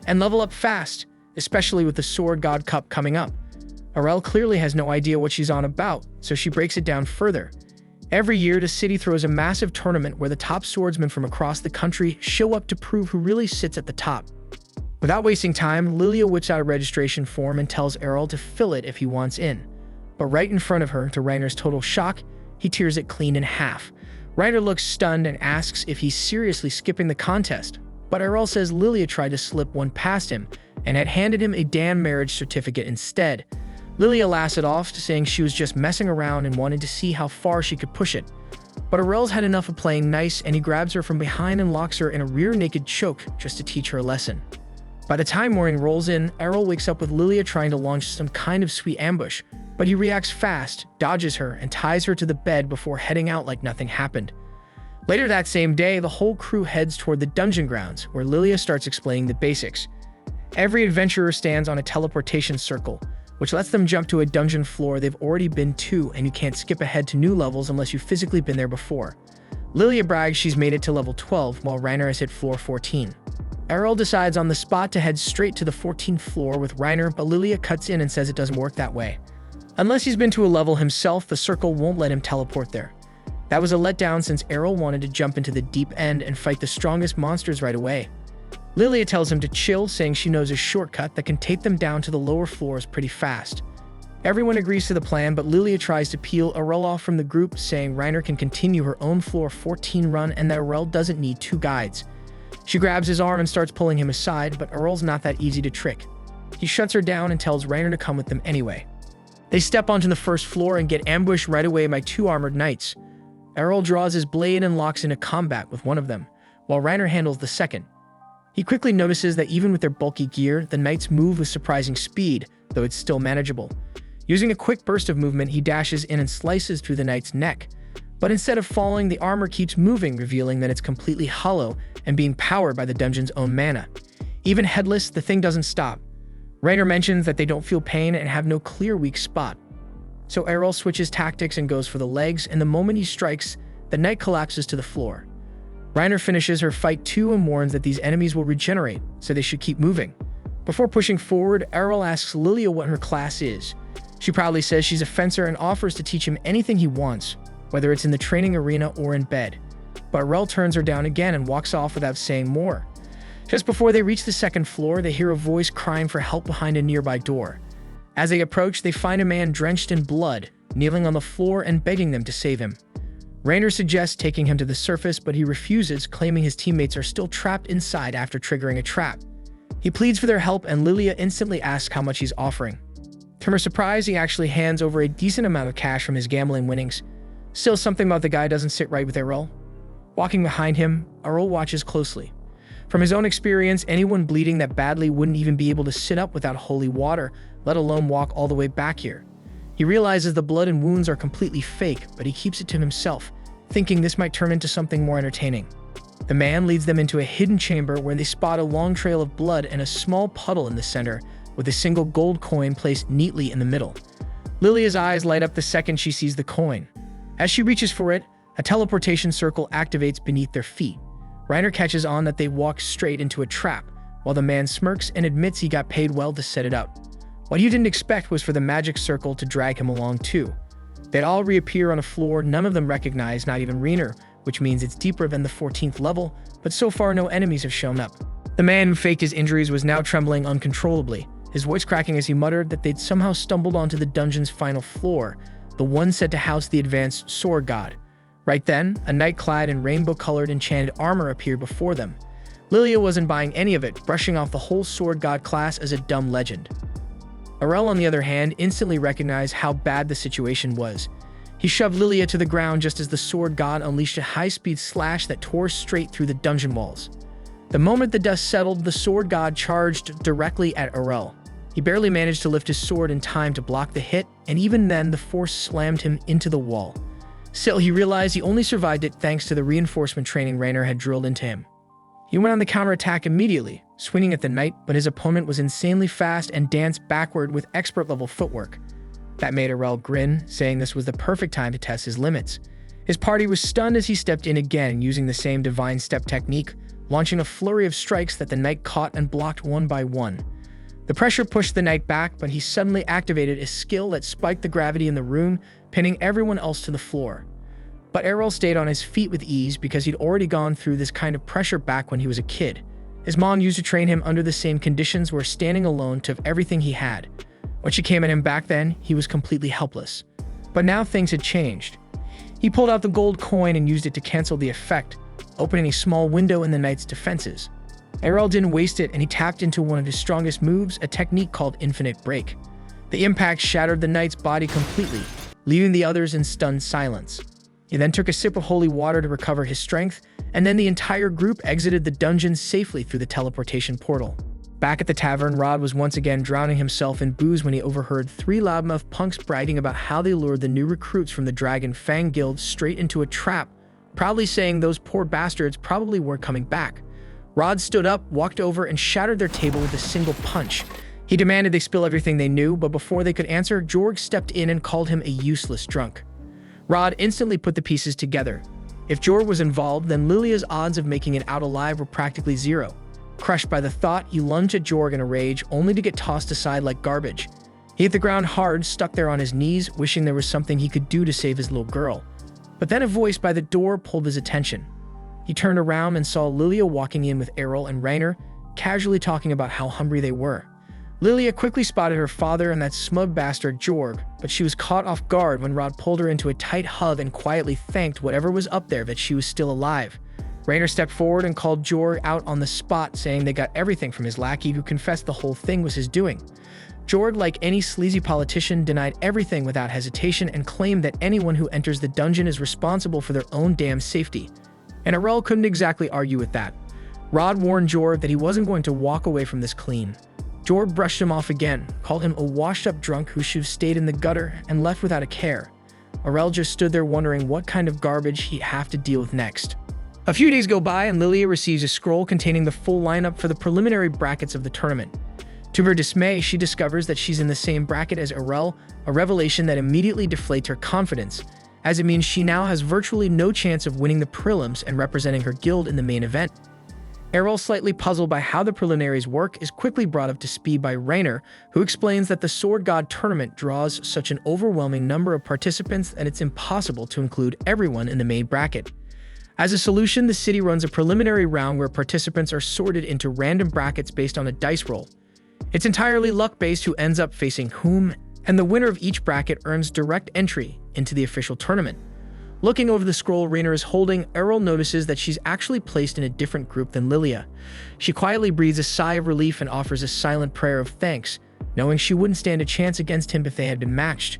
and level up fast, especially with the Sword God Cup coming up. Errol clearly has no idea what she's on about, so she breaks it down further. Every year, the city throws a massive tournament where the top swordsmen from across the country show up to prove who really sits at the top. Without wasting time, Lilia whips out a registration form and tells Errol to fill it if he wants in. But right in front of her, to Rainer's total shock, he tears it clean in half. Rainer looks stunned and asks if he's seriously skipping the contest, but Errol says Lilia tried to slip one past him and had handed him a damn marriage certificate instead. Lilia laughs it off, saying she was just messing around and wanted to see how far she could push it. But Errol's had enough of playing nice, and he grabs her from behind and locks her in a rear-naked choke just to teach her a lesson. By the time morning rolls in, Errol wakes up with Lilia trying to launch some kind of sweet ambush, but he reacts fast, dodges her, and ties her to the bed before heading out like nothing happened. Later that same day, the whole crew heads toward the dungeon grounds, where Lilia starts explaining the basics. Every adventurer stands on a teleportation circle, which lets them jump to a dungeon floor they've already been to, and you can't skip ahead to new levels unless you've physically been there before. Lilia brags she's made it to level 12, while Rainer has hit floor 14. Errol decides on the spot to head straight to the 14th floor with Rainer, but Lilia cuts in and says it doesn't work that way. Unless he's been to a level himself, the circle won't let him teleport there. That was a letdown since Errol wanted to jump into the deep end and fight the strongest monsters right away. Lilia tells him to chill, saying she knows a shortcut that can take them down to the lower floors pretty fast. Everyone agrees to the plan, but Lilia tries to peel Errol off from the group, saying Rainer can continue her own floor 14 run and that Errol doesn't need two guides. She grabs his arm and starts pulling him aside, but Errol's not that easy to trick. He shuts her down and tells Reiner to come with them anyway. They step onto the first floor and get ambushed right away by two armored knights. Errol draws his blade and locks into combat with one of them, while Reiner handles the second. He quickly notices that even with their bulky gear, the knights move with surprising speed, though it's still manageable. Using a quick burst of movement, he dashes in and slices through the knight's neck. But instead of falling, the armor keeps moving, revealing that it's completely hollow and being powered by the dungeon's own mana. Even headless, the thing doesn't stop. Reiner mentions that they don't feel pain and have no clear weak spot. So Errol switches tactics and goes for the legs, and the moment he strikes, the knight collapses to the floor. Reiner finishes her fight too and warns that these enemies will regenerate, so they should keep moving. Before pushing forward, Errol asks Lilia what her class is. She proudly says she's a fencer and offers to teach him anything he wants, whether it's in the training arena or in bed. But Errol turns her down again and walks off without saying more. Just before they reach the second floor, they hear a voice crying for help behind a nearby door. As they approach, they find a man drenched in blood, kneeling on the floor and begging them to save him. Reiner suggests taking him to the surface, but he refuses, claiming his teammates are still trapped inside after triggering a trap. He pleads for their help, and Lilia instantly asks how much he's offering. To her surprise, he actually hands over a decent amount of cash from his gambling winnings. Still, something about the guy doesn't sit right with Errol. Walking behind him, Errol watches closely. From his own experience, anyone bleeding that badly wouldn't even be able to sit up without holy water, let alone walk all the way back here. He realizes the blood and wounds are completely fake, but he keeps it to himself, thinking this might turn into something more entertaining. The man leads them into a hidden chamber where they spot a long trail of blood and a small puddle in the center, with a single gold coin placed neatly in the middle. Lilia's eyes light up the second she sees the coin. As she reaches for it, a teleportation circle activates beneath their feet. Reiner catches on that they walk straight into a trap, while the man smirks and admits he got paid well to set it up. What he didn't expect was for the magic circle to drag him along too. They'd all reappear on a floor none of them recognize, not even Reiner, which means it's deeper than the 14th level, but so far no enemies have shown up. The man who faked his injuries was now trembling uncontrollably, his voice cracking as he muttered that they'd somehow stumbled onto the dungeon's final floor, the one said to house the advanced sword god. Right then, a knight clad in rainbow-colored enchanted armor appeared before them. Lilia wasn't buying any of it, brushing off the whole sword god class as a dumb legend. Errol, on the other hand, instantly recognized how bad the situation was. He shoved Lilia to the ground just as the sword god unleashed a high-speed slash that tore straight through the dungeon walls. The moment the dust settled, the sword god charged directly at Errol. He barely managed to lift his sword in time to block the hit, and even then the force slammed him into the wall. Still, he realized he only survived it thanks to the reinforcement training Reiner had drilled into him. He went on the counterattack immediately, swinging at the knight, but his opponent was insanely fast and danced backward with expert-level footwork. That made Errol grin, saying this was the perfect time to test his limits. His party was stunned as he stepped in again, using the same divine step technique, launching a flurry of strikes that the knight caught and blocked one by one. The pressure pushed the knight back, but he suddenly activated a skill that spiked the gravity in the room, pinning everyone else to the floor. But Errol stayed on his feet with ease because he'd already gone through this kind of pressure back when he was a kid. His mom used to train him under the same conditions where standing alone took everything he had. When she came at him back then, he was completely helpless. But now things had changed. He pulled out the gold coin and used it to cancel the effect, opening a small window in the knight's defenses. Errol didn't waste it, and he tapped into one of his strongest moves, a technique called infinite break. The impact shattered the knight's body completely, leaving the others in stunned silence. He then took a sip of holy water to recover his strength, and then the entire group exited the dungeon safely through the teleportation portal. Back at the tavern, Rod was once again drowning himself in booze when he overheard three loudmouth punks bragging about how they lured the new recruits from the Dragon Fang Guild straight into a trap, proudly saying those poor bastards probably weren't coming back. Rod stood up, walked over, and shattered their table with a single punch. He demanded they spill everything they knew, but before they could answer, Jorg stepped in and called him a useless drunk. Rod instantly put the pieces together. If Jorg was involved, then Lilia's odds of making it out alive were practically zero. Crushed by the thought, he lunged at Jorg in a rage, only to get tossed aside like garbage. He hit the ground hard, stuck there on his knees, wishing there was something he could do to save his little girl. But then a voice by the door pulled his attention. He turned around and saw Lilia walking in with Errol and Reiner, casually talking about how hungry they were. Lilia quickly spotted her father and that smug bastard Jorg, but she was caught off guard when Rod pulled her into a tight hug and quietly thanked whatever was up there that she was still alive. Rainer stepped forward and called Jorg out on the spot, saying they got everything from his lackey, who confessed the whole thing was his doing. Jorg, like any sleazy politician, denied everything without hesitation and claimed that anyone who enters the dungeon is responsible for their own damn safety. And Arel couldn't exactly argue with that. Rod warned Jorg that he wasn't going to walk away from this clean. Jorg brushed him off again, called him a washed-up drunk who should have stayed in the gutter, and left without a care. Arel just stood there wondering what kind of garbage he'd have to deal with next. A few days go by and Lilia receives a scroll containing the full lineup for the preliminary brackets of the tournament. To her dismay, she discovers that she's in the same bracket as Arel, a revelation that immediately deflates her confidence, as it means she now has virtually no chance of winning the prelims and representing her guild in the main event. Arel, slightly puzzled by how the preliminaries work, is quickly brought up to speed by Rainer, who explains that the Sword God tournament draws such an overwhelming number of participants that it's impossible to include everyone in the main bracket. As a solution, the city runs a preliminary round where participants are sorted into random brackets based on a dice roll. It's entirely luck-based who ends up facing whom, and the winner of each bracket earns direct entry into the official tournament. Looking over the scroll Rainer is holding, Arel notices that she's actually placed in a different group than Lilia. She quietly breathes a sigh of relief and offers a silent prayer of thanks, knowing she wouldn't stand a chance against him if they had been matched.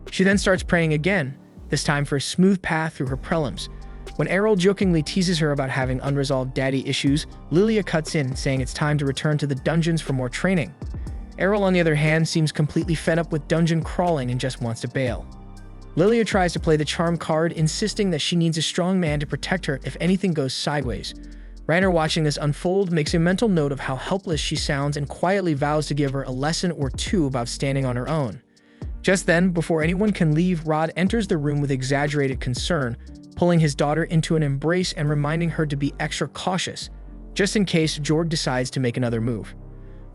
She then starts praying again, this time for a smooth path through her prelims. When Arel jokingly teases her about having unresolved daddy issues, Lilia cuts in, saying it's time to return to the dungeons for more training. Arel, on the other hand, seems completely fed up with dungeon crawling and just wants to bail. Lilia tries to play the charm card, insisting that she needs a strong man to protect her if anything goes sideways. Rainer, watching this unfold, makes a mental note of how helpless she sounds and quietly vows to give her a lesson or two about standing on her own. Just then, before anyone can leave, Rod enters the room with exaggerated concern, pulling his daughter into an embrace and reminding her to be extra cautious, just in case Jorg decides to make another move.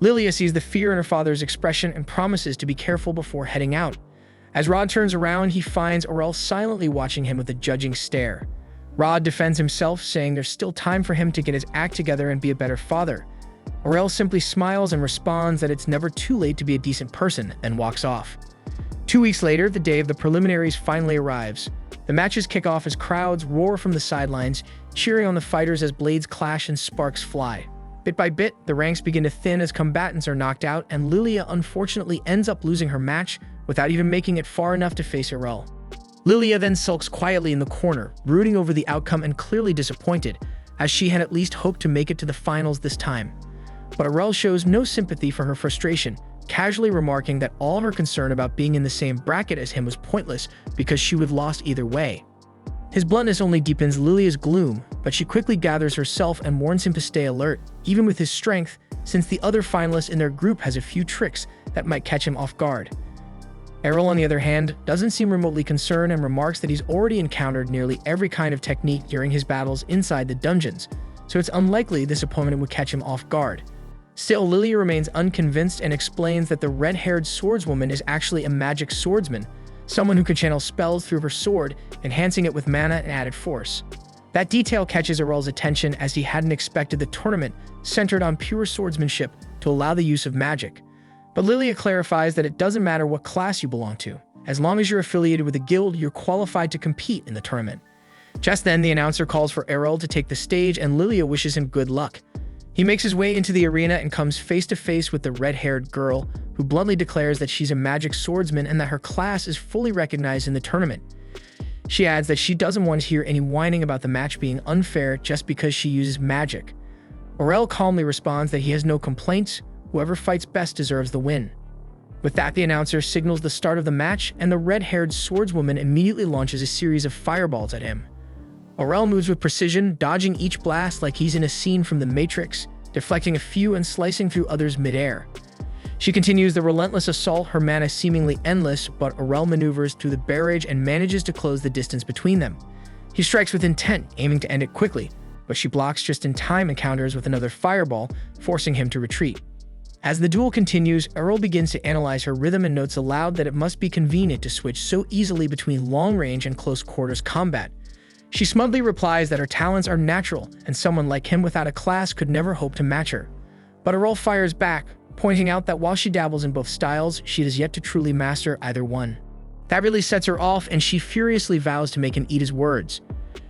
Lilia sees the fear in her father's expression and promises to be careful before heading out. As Rod turns around, he finds Arel silently watching him with a judging stare. Rod defends himself, saying there's still time for him to get his act together and be a better father. Arel simply smiles and responds that it's never too late to be a decent person, and walks off. 2 weeks later, the day of the preliminaries finally arrives. The matches kick off as crowds roar from the sidelines, cheering on the fighters as blades clash and sparks fly. Bit by bit, the ranks begin to thin as combatants are knocked out, and Lilia unfortunately ends up losing her match without even making it far enough to face Arel. Lilia then sulks quietly in the corner, brooding over the outcome and clearly disappointed, as she had at least hoped to make it to the finals this time. But Arel shows no sympathy for her frustration, casually remarking that all her concern about being in the same bracket as him was pointless because she would have lost either way. His bluntness only deepens Lilia's gloom, but she quickly gathers herself and warns him to stay alert, even with his strength, since the other finalist in their group has a few tricks that might catch him off guard. Arel, on the other hand, doesn't seem remotely concerned and remarks that he's already encountered nearly every kind of technique during his battles inside the dungeons, so it's unlikely this opponent would catch him off guard. Still, Lilia remains unconvinced and explains that the red-haired swordswoman is actually a magic swordsman, someone who could channel spells through her sword, enhancing it with mana and added force. That detail catches Arel's attention, as he hadn't expected the tournament centered on pure swordsmanship to allow the use of magic. But Lilia clarifies that it doesn't matter what class you belong to. As long as you're affiliated with a guild, you're qualified to compete in the tournament. Just then, the announcer calls for Arel to take the stage, and Lilia wishes him good luck. He makes his way into the arena and comes face to face with the red-haired girl, who bluntly declares that she's a magic swordsman and that her class is fully recognized in the tournament. She adds that she doesn't want to hear any whining about the match being unfair just because she uses magic. Arel calmly responds that he has no complaints, whoever fights best deserves the win. With that, the announcer signals the start of the match, and the red-haired swordswoman immediately launches a series of fireballs at him. Arel moves with precision, dodging each blast like he's in a scene from The Matrix, deflecting a few and slicing through others midair. She continues the relentless assault, her mana seemingly endless, but Arel maneuvers through the barrage and manages to close the distance between them. He strikes with intent, aiming to end it quickly, but she blocks just in time and counters with another fireball, forcing him to retreat. As the duel continues, Arel begins to analyze her rhythm and notes aloud that it must be convenient to switch so easily between long-range and close-quarters combat. She smugly replies that her talents are natural, and someone like him without a class could never hope to match her. But Arel fires back, pointing out that while she dabbles in both styles, she has yet to truly master either one. That really sets her off, and she furiously vows to make him eat his words.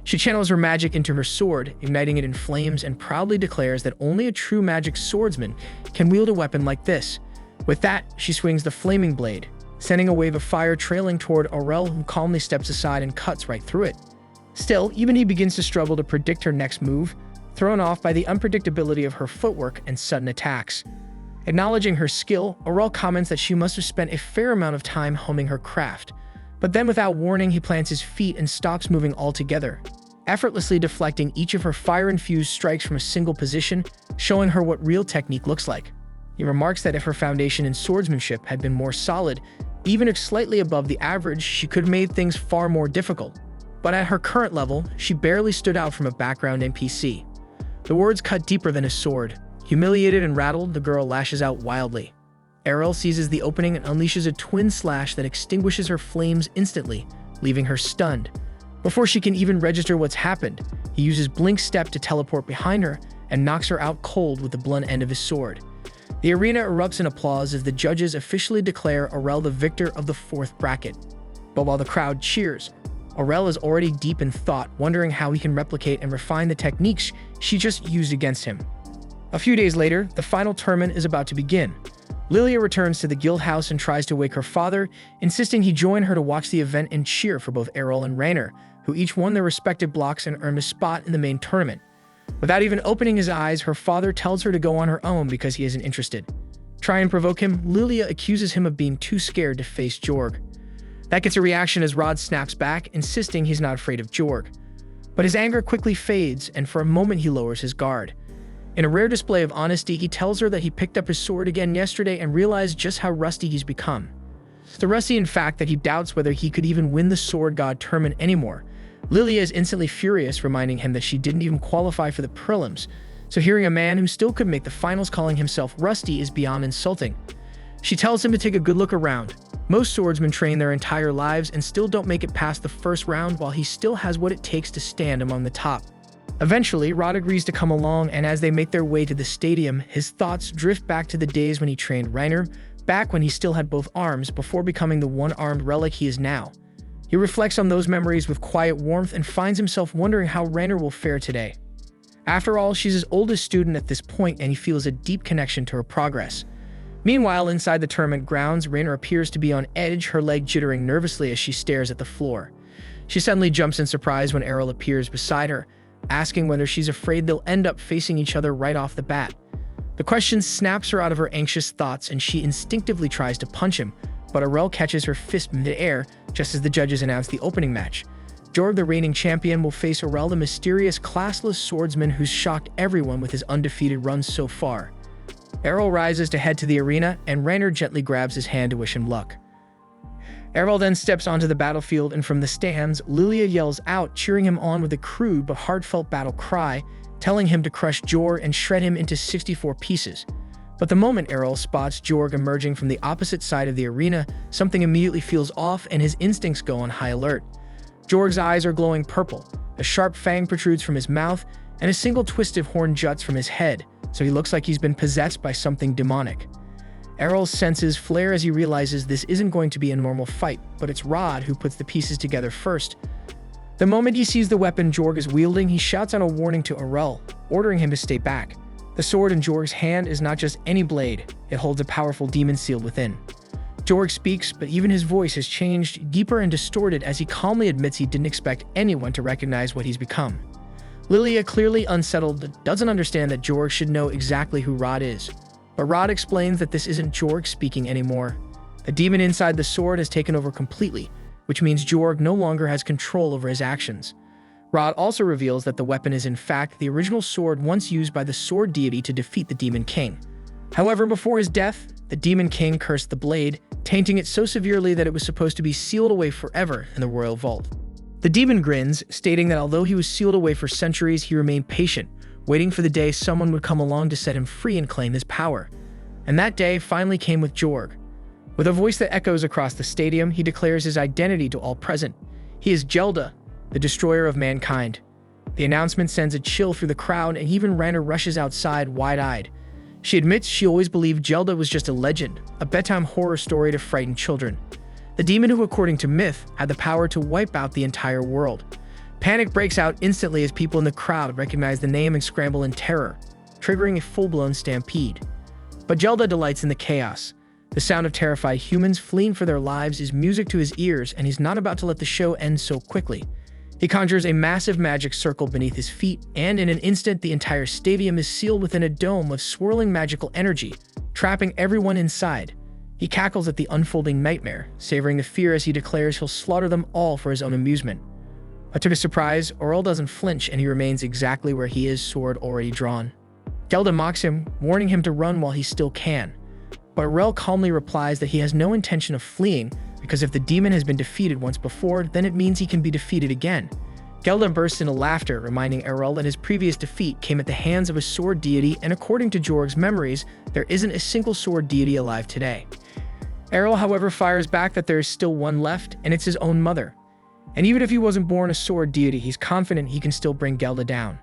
She channels her magic into her sword, igniting it in flames, and proudly declares that only a true magic swordsman can wield a weapon like this. With that, she swings the flaming blade, sending a wave of fire trailing toward Aurel, who calmly steps aside and cuts right through it. Still, even he begins to struggle to predict her next move, thrown off by the unpredictability of her footwork and sudden attacks. Acknowledging her skill, Aurel comments that she must have spent a fair amount of time honing her craft. But then without warning, he plants his feet and stops moving altogether, effortlessly deflecting each of her fire-infused strikes from a single position, showing her what real technique looks like. He remarks that if her foundation in swordsmanship had been more solid, even if slightly above the average, she could have made things far more difficult. But at her current level, she barely stood out from a background NPC. The words cut deeper than a sword. Humiliated and rattled, the girl lashes out wildly. Aurel seizes the opening and unleashes a twin slash that extinguishes her flames instantly, leaving her stunned. Before she can even register what's happened, he uses Blink's step to teleport behind her and knocks her out cold with the blunt end of his sword. The arena erupts in applause as the judges officially declare Aurel the victor of the fourth bracket. But while the crowd cheers, Aurel is already deep in thought, wondering how he can replicate and refine the techniques she just used against him. A few days later, the final tournament is about to begin. Lilia returns to the guild house and tries to wake her father, insisting he join her to watch the event and cheer for both Aurel and Rainer, who each won their respective blocks and earned a spot in the main tournament. Without even opening his eyes, her father tells her to go on her own because he isn't interested. Try and provoke him, Lilia accuses him of being too scared to face Jorg. That gets a reaction as Rod snaps back, insisting he's not afraid of Jorg. But his anger quickly fades, and for a moment he lowers his guard. In a rare display of honesty, he tells her that he picked up his sword again yesterday and realized just how rusty he's become. So rusty, in fact, that he doubts whether he could even win the Sword God tournament anymore. Lilia is instantly furious, reminding him that she didn't even qualify for the prelims, so hearing a man who still could make the finals calling himself rusty is beyond insulting. She tells him to take a good look around. Most swordsmen train their entire lives and still don't make it past the first round, while he still has what it takes to stand among the top. Eventually, Rod agrees to come along, and as they make their way to the stadium, his thoughts drift back to the days when he trained Rainer, back when he still had both arms before becoming the one-armed relic he is now. He reflects on those memories with quiet warmth and finds himself wondering how Rainer will fare today. After all, she's his oldest student at this point, and he feels a deep connection to her progress. Meanwhile, inside the tournament grounds, Rainer appears to be on edge, her leg jittering nervously as she stares at the floor. She suddenly jumps in surprise when Aurel appears beside her, asking whether she's afraid they'll end up facing each other right off the bat. The question snaps her out of her anxious thoughts, and she instinctively tries to punch him, but Aurel catches her fist mid-air just as the judges announce the opening match. Jorg, the reigning champion, will face Aurel, the mysterious, classless swordsman who's shocked everyone with his undefeated run so far. Aurel rises to head to the arena, and Rainer gently grabs his hand to wish him luck. Aurel then steps onto the battlefield, and from the stands, Lilia yells out, cheering him on with a crude but heartfelt battle cry, telling him to crush Jorg and shred him into 64 pieces. But the moment Aurel spots Jorg emerging from the opposite side of the arena, something immediately feels off and his instincts go on high alert. Jorg's eyes are glowing purple, a sharp fang protrudes from his mouth, and a single twisted horn juts from his head, so he looks like he's been possessed by something demonic. Aurel's senses flare as he realizes this isn't going to be a normal fight, but it's Rod who puts the pieces together first. The moment he sees the weapon Jorg is wielding, he shouts out a warning to Aurel, ordering him to stay back. The sword in Jorg's hand is not just any blade, it holds a powerful demon sealed within. Jorg speaks, but even his voice has changed, deeper and distorted, as he calmly admits he didn't expect anyone to recognize what he's become. Lilia, clearly unsettled, doesn't understand that Jorg should know exactly who Rod is. But Rod explains that this isn't Jorg speaking anymore. The demon inside the sword has taken over completely, which means Jorg no longer has control over his actions. Rod also reveals that the weapon is in fact the original sword once used by the sword deity to defeat the Demon King. However, before his death, the Demon King cursed the blade, tainting it so severely that it was supposed to be sealed away forever in the royal vault. The demon grins, stating that although he was sealed away for centuries, he remained patient, waiting for the day someone would come along to set him free and claim his power. And that day finally came with Jorg. With a voice that echoes across the stadium, he declares his identity to all present. He is Gelda, the destroyer of mankind. The announcement sends a chill through the crowd, and even Rainer rushes outside wide-eyed. She admits she always believed Gelda was just a legend, a bedtime horror story to frighten children. The demon who, according to myth, had the power to wipe out the entire world. Panic breaks out instantly as people in the crowd recognize the name and scramble in terror, triggering a full-blown stampede. But Gelda delights in the chaos. The sound of terrified humans fleeing for their lives is music to his ears, and he's not about to let the show end so quickly. He conjures a massive magic circle beneath his feet, and in an instant, the entire stadium is sealed within a dome of swirling magical energy, trapping everyone inside. He cackles at the unfolding nightmare, savoring the fear as he declares he'll slaughter them all for his own amusement. But to his surprise, Aurel doesn't flinch and he remains exactly where he is, sword already drawn. Gelda mocks him, warning him to run while he still can. But Aurel calmly replies that he has no intention of fleeing, because if the demon has been defeated once before, then it means he can be defeated again. Gelda bursts into laughter, reminding Aurel that his previous defeat came at the hands of a sword deity, and according to Jorg's memories, there isn't a single sword deity alive today. Aurel, however, fires back that there is still one left, and it's his own mother. And even if he wasn't born a sword deity, he's confident he can still bring Gelda down.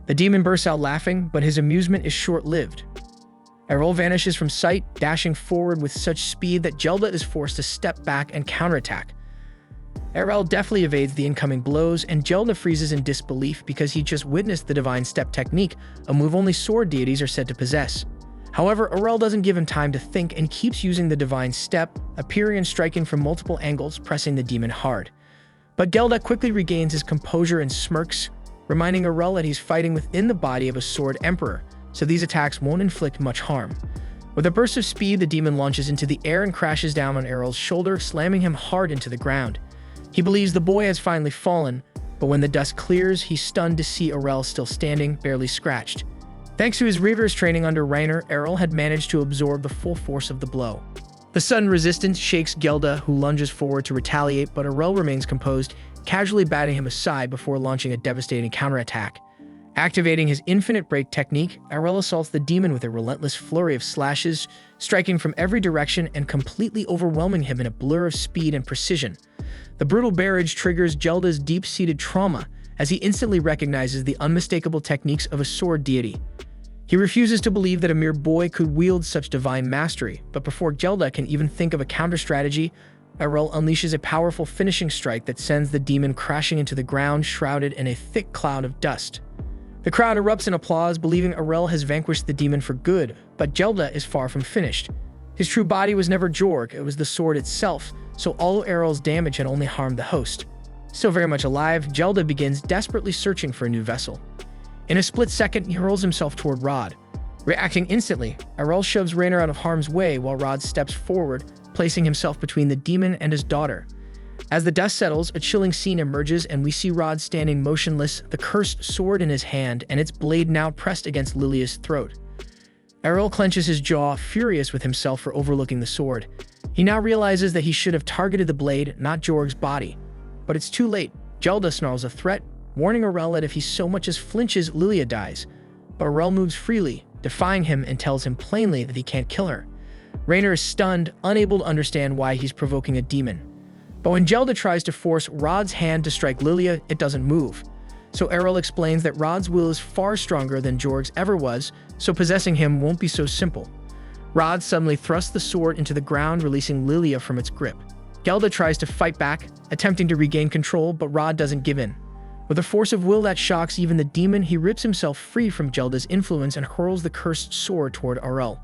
The demon bursts out laughing, but his amusement is short-lived. Aurel vanishes from sight, dashing forward with such speed that Gelda is forced to step back and counterattack. Aurel deftly evades the incoming blows, and Gelda freezes in disbelief because he just witnessed the divine step technique, a move only sword deities are said to possess. However, Aurel doesn't give him time to think and keeps using the divine step, appearing and striking from multiple angles, pressing the demon hard. But Gelda quickly regains his composure and smirks, reminding Aurel that he's fighting within the body of a sword emperor, so these attacks won't inflict much harm. With a burst of speed, the demon launches into the air and crashes down on Aurel's shoulder, slamming him hard into the ground. He believes the boy has finally fallen, but when the dust clears, he's stunned to see Aurel still standing, barely scratched. Thanks to his rigorous training under Rainer, Aurel had managed to absorb the full force of the blow. The sudden resistance shakes Gelda, who lunges forward to retaliate, but Aurel remains composed, casually batting him aside before launching a devastating counterattack. Activating his infinite break technique, Aurel assaults the demon with a relentless flurry of slashes, striking from every direction and completely overwhelming him in a blur of speed and precision. The brutal barrage triggers Gelda's deep-seated trauma, as he instantly recognizes the unmistakable techniques of a sword deity. He refuses to believe that a mere boy could wield such divine mastery, but before Gelda can even think of a counter-strategy, Aurel unleashes a powerful finishing strike that sends the demon crashing into the ground, shrouded in a thick cloud of dust. The crowd erupts in applause, believing Aurel has vanquished the demon for good, but Gelda is far from finished. His true body was never Jorg, it was the sword itself, so all Aurel's damage had only harmed the host. Still very much alive, Gelda begins desperately searching for a new vessel. In a split second, he hurls himself toward Rod. Reacting instantly, Aurel shoves Rainer out of harm's way while Rod steps forward, placing himself between the demon and his daughter. As the dust settles, a chilling scene emerges and we see Rod standing motionless, the cursed sword in his hand and its blade now pressed against Lilia's throat. Aurel clenches his jaw, furious with himself for overlooking the sword. He now realizes that he should have targeted the blade, not Jorg's body. But it's too late. Gelda snarls a threat, warning Aurel that if he so much as flinches, Lilia dies. But Aurel moves freely, defying him and tells him plainly that he can't kill her. Rainer is stunned, unable to understand why he's provoking a demon. But when Gelda tries to force Rod's hand to strike Lilia, it doesn't move. So Aurel explains that Rod's will is far stronger than Jorg's ever was, so possessing him won't be so simple. Rod suddenly thrusts the sword into the ground, releasing Lilia from its grip. Gelda tries to fight back, attempting to regain control, but Rod doesn't give in. With a force of will that shocks even the demon, he rips himself free from Gelda's influence and hurls the cursed sword toward Aurel.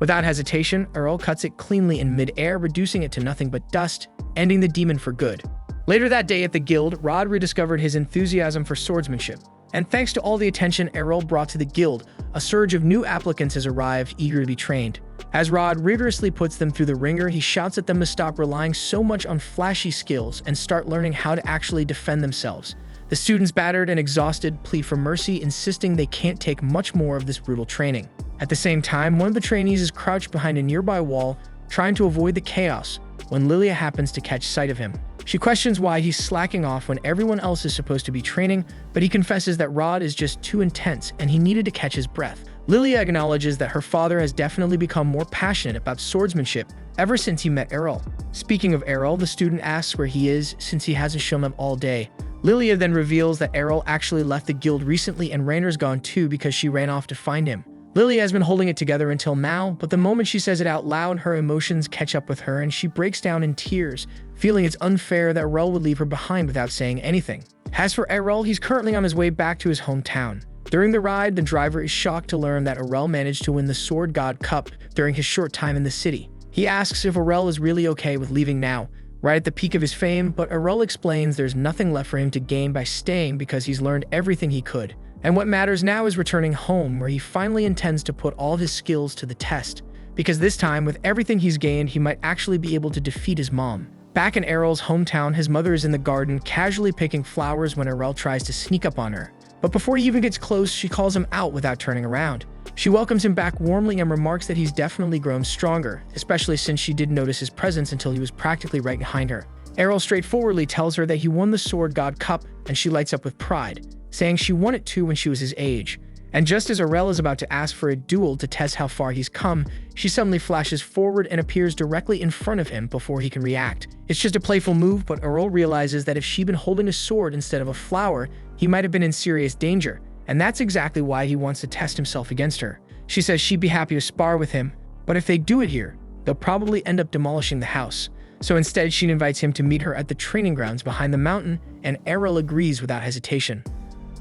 Without hesitation, Aurel cuts it cleanly in mid-air, reducing it to nothing but dust, ending the demon for good. Later that day at the guild, Rod rediscovered his enthusiasm for swordsmanship. And thanks to all the attention Aurel brought to the guild, a surge of new applicants has arrived, eager to be trained. As Rod rigorously puts them through the ringer, he shouts at them to stop relying so much on flashy skills and start learning how to actually defend themselves. The students, battered and exhausted, plead for mercy, insisting they can't take much more of this brutal training. At the same time, one of the trainees is crouched behind a nearby wall, trying to avoid the chaos, when Lilia happens to catch sight of him. She questions why he's slacking off when everyone else is supposed to be training, but he confesses that Rod is just too intense and he needed to catch his breath. Lilia acknowledges that her father has definitely become more passionate about swordsmanship ever since he met Aurel. Speaking of Aurel, the student asks where he is since he hasn't shown up all day. Lilia then reveals that Aurel actually left the guild recently and Rainer's gone too because she ran off to find him. Lilia has been holding it together until now, but the moment she says it out loud, her emotions catch up with her and she breaks down in tears, feeling it's unfair that Aurel would leave her behind without saying anything. As for Errol, he's currently on his way back to his hometown. During the ride, the driver is shocked to learn that Errol managed to win the Sword God Cup during his short time in the city. He asks if Errol is really okay with leaving now, right at the peak of his fame, but Errol explains there's nothing left for him to gain by staying because he's learned everything he could. And what matters now is returning home, where he finally intends to put all of his skills to the test. Because this time, with everything he's gained, he might actually be able to defeat his mom. Back in Errol's hometown, his mother is in the garden casually picking flowers when Errol tries to sneak up on her. But before he even gets close, she calls him out without turning around. She welcomes him back warmly and remarks that he's definitely grown stronger, especially since she didn't notice his presence until he was practically right behind her. Errol straightforwardly tells her that he won the Sword God Cup, and she lights up with pride, saying she won it too when she was his age. And just as Errol is about to ask for a duel to test how far he's come, she suddenly flashes forward and appears directly in front of him before he can react. It's just a playful move, but Errol realizes that if she'd been holding a sword instead of a flower, he might have been in serious danger, and that's exactly why he wants to test himself against her. She says she'd be happy to spar with him, but if they do it here, they'll probably end up demolishing the house. So instead, she invites him to meet her at the training grounds behind the mountain, and Errol agrees without hesitation.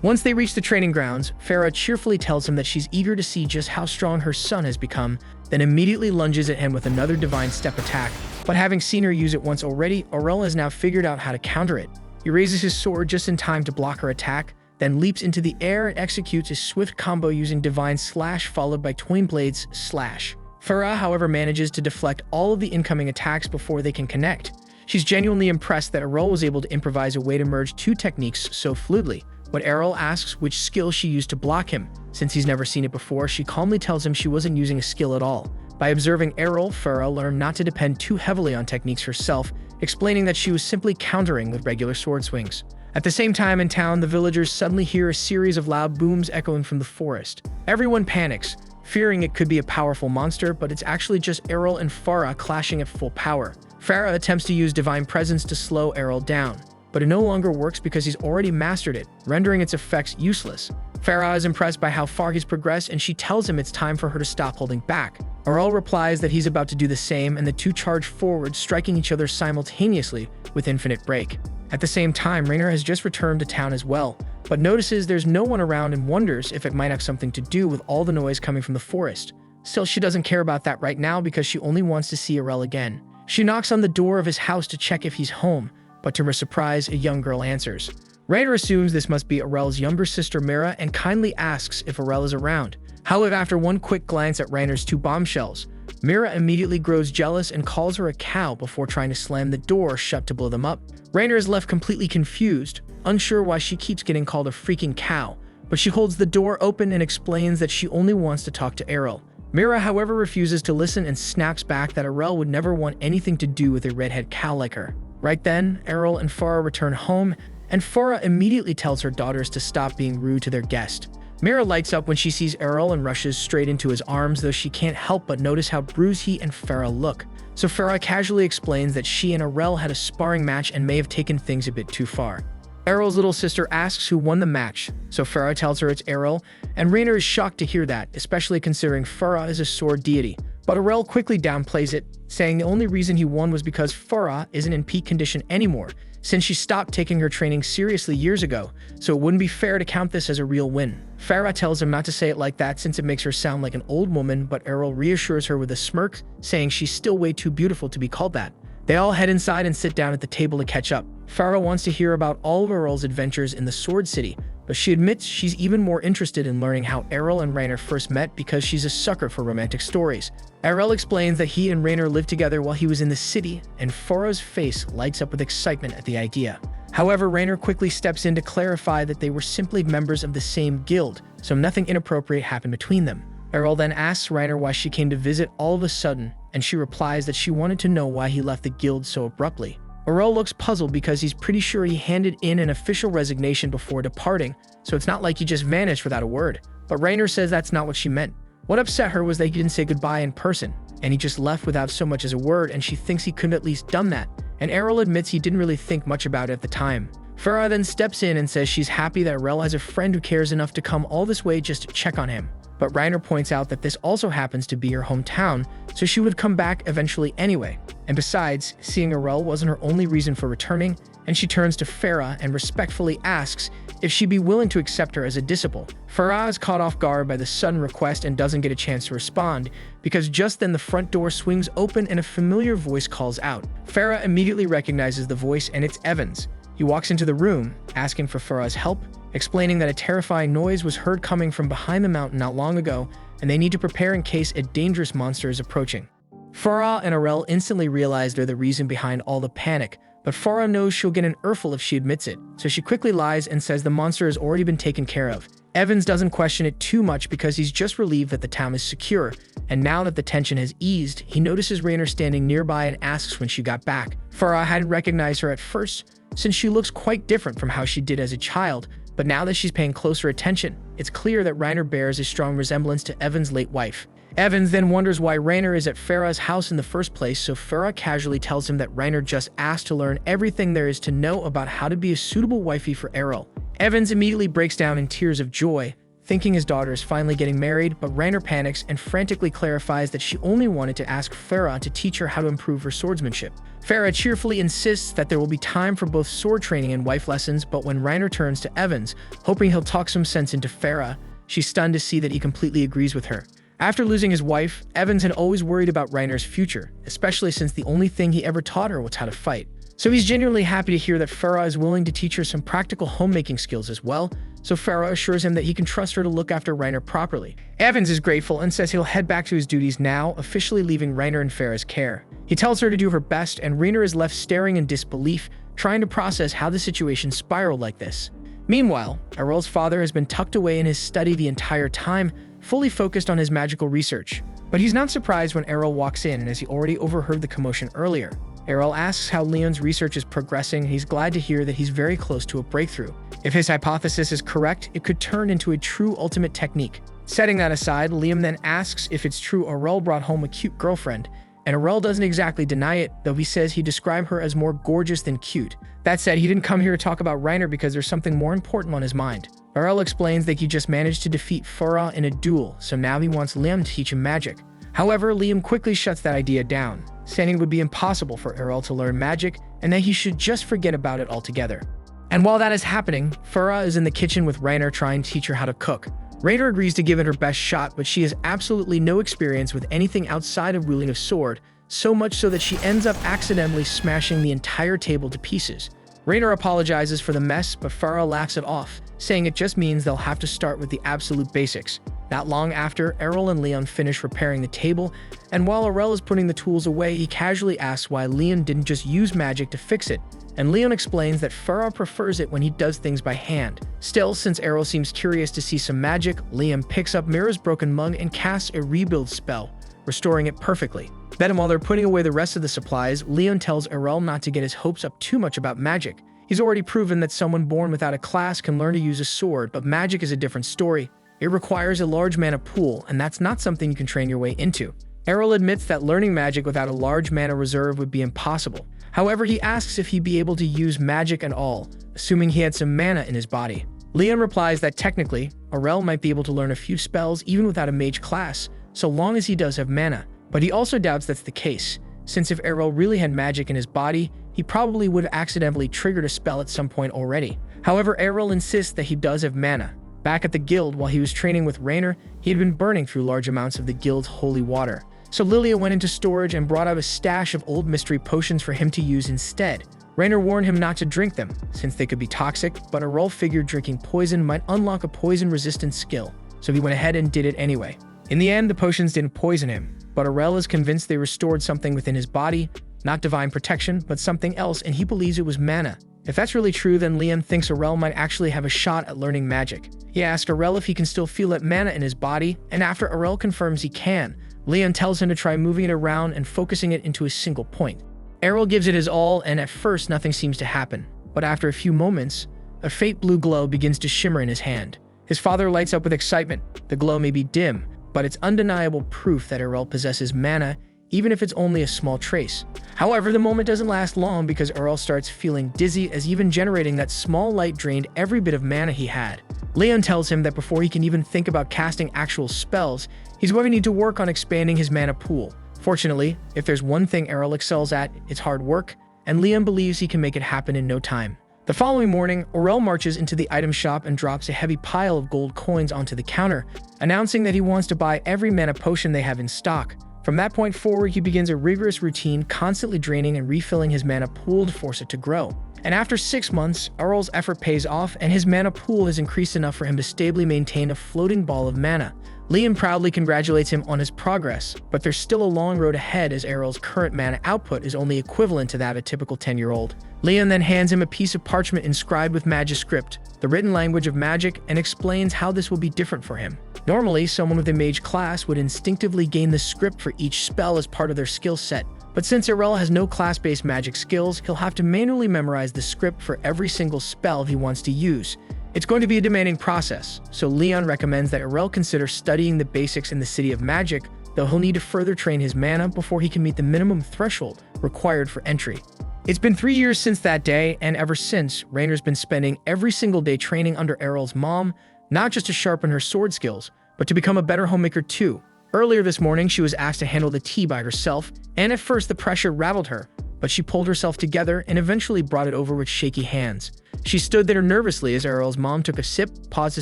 Once they reach the training grounds, Farah cheerfully tells him that she's eager to see just how strong her son has become, then immediately lunges at him with another divine step attack. But having seen her use it once already, Errol has now figured out how to counter it. He raises his sword just in time to block her attack, then leaps into the air and executes a swift combo using Divine Slash followed by Twin Blades Slash. Farah, however, manages to deflect all of the incoming attacks before they can connect. She's genuinely impressed that Errol was able to improvise a way to merge two techniques so fluidly. When Errol asks which skill she used to block him, since he's never seen it before, she calmly tells him she wasn't using a skill at all. By observing Errol, Farah learned not to depend too heavily on techniques herself, explaining that she was simply countering with regular sword swings. At the same time in town, the villagers suddenly hear a series of loud booms echoing from the forest. Everyone panics, fearing it could be a powerful monster, but it's actually just Errol and Farah clashing at full power. Farah attempts to use Divine Presence to slow Errol down, but it no longer works because he's already mastered it, rendering its effects useless. Farah is impressed by how far he's progressed, and she tells him it's time for her to stop holding back. Errol replies that he's about to do the same, and the two charge forward, striking each other simultaneously with infinite break. At the same time, Rainer has just returned to town as well, but notices there's no one around and wonders if it might have something to do with all the noise coming from the forest. Still, she doesn't care about that right now because she only wants to see Errol again. She knocks on the door of his house to check if he's home, but to her surprise, a young girl answers. Rainer assumes this must be Errol's younger sister Mira and kindly asks if Errol is around. However, after one quick glance at Rainer's two bombshells, Mira immediately grows jealous and calls her a cow before trying to slam the door shut to blow them up. Rainer is left completely confused, unsure why she keeps getting called a freaking cow, but she holds the door open and explains that she only wants to talk to Errol. Mira, however, refuses to listen and snaps back that Errol would never want anything to do with a redhead cow like her. Right then, Errol and Farah return home, and Farah immediately tells her daughters to stop being rude to their guest. Mira lights up when she sees Errol and rushes straight into his arms, though she can't help but notice how bruised he and Farah look. So Farah casually explains that she and Errol had a sparring match and may have taken things a bit too far. Errol's little sister asks who won the match, so Farah tells her it's Errol, and Rainer is shocked to hear that, especially considering Farah is a sword deity. But Errol quickly downplays it, saying the only reason he won was because Farah isn't in peak condition anymore, since she stopped taking her training seriously years ago, so it wouldn't be fair to count this as a real win. Farah tells him not to say it like that since it makes her sound like an old woman, but Errol reassures her with a smirk, saying she's still way too beautiful to be called that. They all head inside and sit down at the table to catch up. Farah wants to hear about all of Errol's adventures in the Sword City, but she admits she's even more interested in learning how Errol and Rainer first met because she's a sucker for romantic stories. Errol explains that he and Rainer lived together while he was in the city, and Farah's face lights up with excitement at the idea. However, Rainer quickly steps in to clarify that they were simply members of the same guild, so nothing inappropriate happened between them. Errol then asks Rainer why she came to visit all of a sudden, and she replies that she wanted to know why he left the guild so abruptly. Errol looks puzzled because he's pretty sure he handed in an official resignation before departing, so it's not like he just vanished without a word. But Rainer says that's not what she meant. What upset her was that he didn't say goodbye in person, and he just left without so much as a word, and she thinks he could have at least done that, and Errol admits he didn't really think much about it at the time. Farah then steps in and says she's happy that Errol has a friend who cares enough to come all this way just to check on him. But Rainer points out that this also happens to be her hometown, so she would come back eventually anyway. And besides, seeing Aurel wasn't her only reason for returning, and she turns to Farah and respectfully asks if she'd be willing to accept her as a disciple. Farah is caught off guard by the sudden request and doesn't get a chance to respond, because just then the front door swings open and a familiar voice calls out. Farah immediately recognizes the voice, and it's Evans. He walks into the room, asking for Farah's help, explaining that a terrifying noise was heard coming from behind the mountain not long ago, and they need to prepare in case a dangerous monster is approaching. Farah and Aurel instantly realize they're the reason behind all the panic, but Farah knows she'll get an earful if she admits it, so she quickly lies and says the monster has already been taken care of. Evans doesn't question it too much because he's just relieved that the town is secure, and now that the tension has eased, he notices Rainer standing nearby and asks when she got back. Farah hadn't recognized her at first, since she looks quite different from how she did as a child, but now that she's paying closer attention, it's clear that Rainer bears a strong resemblance to Evans' late wife. Evans then wonders why Rainer is at Farah's house in the first place, so Farah casually tells him that Rainer just asked to learn everything there is to know about how to be a suitable wifey for Aurel. Evans immediately breaks down in tears of joy, thinking his daughter is finally getting married, but Rainer panics and frantically clarifies that she only wanted to ask Farah to teach her how to improve her swordsmanship. Farah cheerfully insists that there will be time for both sword training and wife lessons, but when Rainer turns to Evans, hoping he'll talk some sense into Farah, she's stunned to see that he completely agrees with her. After losing his wife, Evans had always worried about Rainer's future, especially since the only thing he ever taught her was how to fight. So he's genuinely happy to hear that Farah is willing to teach her some practical homemaking skills as well, so Farah assures him that he can trust her to look after Rainer properly. Evans is grateful and says he'll head back to his duties now, officially leaving Rainer in Farah's care. He tells her to do her best, and Rainer is left staring in disbelief, trying to process how the situation spiraled like this. Meanwhile, Aurel's father has been tucked away in his study the entire time, fully focused on his magical research. But he's not surprised when Aurel walks in, as he already overheard the commotion earlier. Aurel asks how Leon's research is progressing, and he's glad to hear that he's very close to a breakthrough. If his hypothesis is correct, it could turn into a true ultimate technique. Setting that aside, Liam then asks if it's true Aurel brought home a cute girlfriend, and Aurel doesn't exactly deny it, though he says he'd describe her as more gorgeous than cute. That said, he didn't come here to talk about Rainer because there's something more important on his mind. Aurel explains that he just managed to defeat Farah in a duel, so now he wants Liam to teach him magic. However, Liam quickly shuts that idea down, saying it would be impossible for Aurel to learn magic and that he should just forget about it altogether. And while that is happening, Farah is in the kitchen with Rainer trying to teach her how to cook. Rainer agrees to give it her best shot, but she has absolutely no experience with anything outside of wielding a sword, so much so that she ends up accidentally smashing the entire table to pieces. Rainer apologizes for the mess, but Farah laughs it off, saying it just means they'll have to start with the absolute basics. Not long after, Aurel and Leon finish repairing the table, and while Aurel is putting the tools away, he casually asks why Leon didn't just use magic to fix it, and Leon explains that Farah prefers it when he does things by hand. Still, since Aurel seems curious to see some magic, Liam picks up Mira's broken mug and casts a rebuild spell, restoring it perfectly. Then while they're putting away the rest of the supplies, Leon tells Aurel not to get his hopes up too much about magic. He's already proven that someone born without a class can learn to use a sword, but magic is a different story. It requires a large mana pool, and that's not something you can train your way into. Aurel admits that learning magic without a large mana reserve would be impossible. However, he asks if he'd be able to use magic at all, assuming he had some mana in his body. Leon replies that technically, Aurel might be able to learn a few spells even without a mage class, so long as he does have mana. But he also doubts that's the case, since if Aurel really had magic in his body, he probably would have accidentally triggered a spell at some point already. However, Aurel insists that he does have mana. Back at the guild, while he was training with Rainer, he had been burning through large amounts of the guild's holy water. So Lilia went into storage and brought out a stash of old mystery potions for him to use instead. Rainer warned him not to drink them, since they could be toxic, but Aurel figured drinking poison might unlock a poison-resistant skill, so he went ahead and did it anyway. In the end, the potions didn't poison him, but Aurel is convinced they restored something within his body, not divine protection, but something else, and he believes it was mana. If that's really true, then Liam thinks Aurel might actually have a shot at learning magic. He asks Aurel if he can still feel that mana in his body, and after Aurel confirms he can, Leon tells him to try moving it around and focusing it into a single point. Aurel gives it his all, and at first nothing seems to happen, but after a few moments, a faint blue glow begins to shimmer in his hand. His father lights up with excitement. The glow may be dim, but it's undeniable proof that Aurel possesses mana, even if it's only a small trace. However, the moment doesn't last long because Aurel starts feeling dizzy, as even generating that small light drained every bit of mana he had. Leon tells him that before he can even think about casting actual spells, he's going to need to work on expanding his mana pool. Fortunately, if there's one thing Errol excels at, it's hard work, and Liam believes he can make it happen in no time. The following morning, Errol marches into the item shop and drops a heavy pile of gold coins onto the counter, announcing that he wants to buy every mana potion they have in stock. From that point forward, he begins a rigorous routine, constantly draining and refilling his mana pool to force it to grow. And after 6 months, Errol's effort pays off, and his mana pool has increased enough for him to stably maintain a floating ball of mana. Liam proudly congratulates him on his progress, but there's still a long road ahead as Errol's current mana output is only equivalent to that of a typical 10-year-old. Liam then hands him a piece of parchment inscribed with Magiscript, the written language of magic, and explains how this will be different for him. Normally, someone with a mage class would instinctively gain the script for each spell as part of their skill set, but since Errol has no class-based magic skills, he'll have to manually memorize the script for every single spell he wants to use. It's going to be a demanding process, so Leon recommends that Errol consider studying the basics in the City of Magic, though he'll need to further train his mana before he can meet the minimum threshold required for entry. It's been 3 years since that day, and ever since, Rainer's been spending every single day training under Errol's mom, not just to sharpen her sword skills, but to become a better homemaker too. Earlier this morning, she was asked to handle the tea by herself, and at first the pressure rattled her, but she pulled herself together and eventually brought it over with shaky hands. She stood there nervously as Errol's mom took a sip, paused to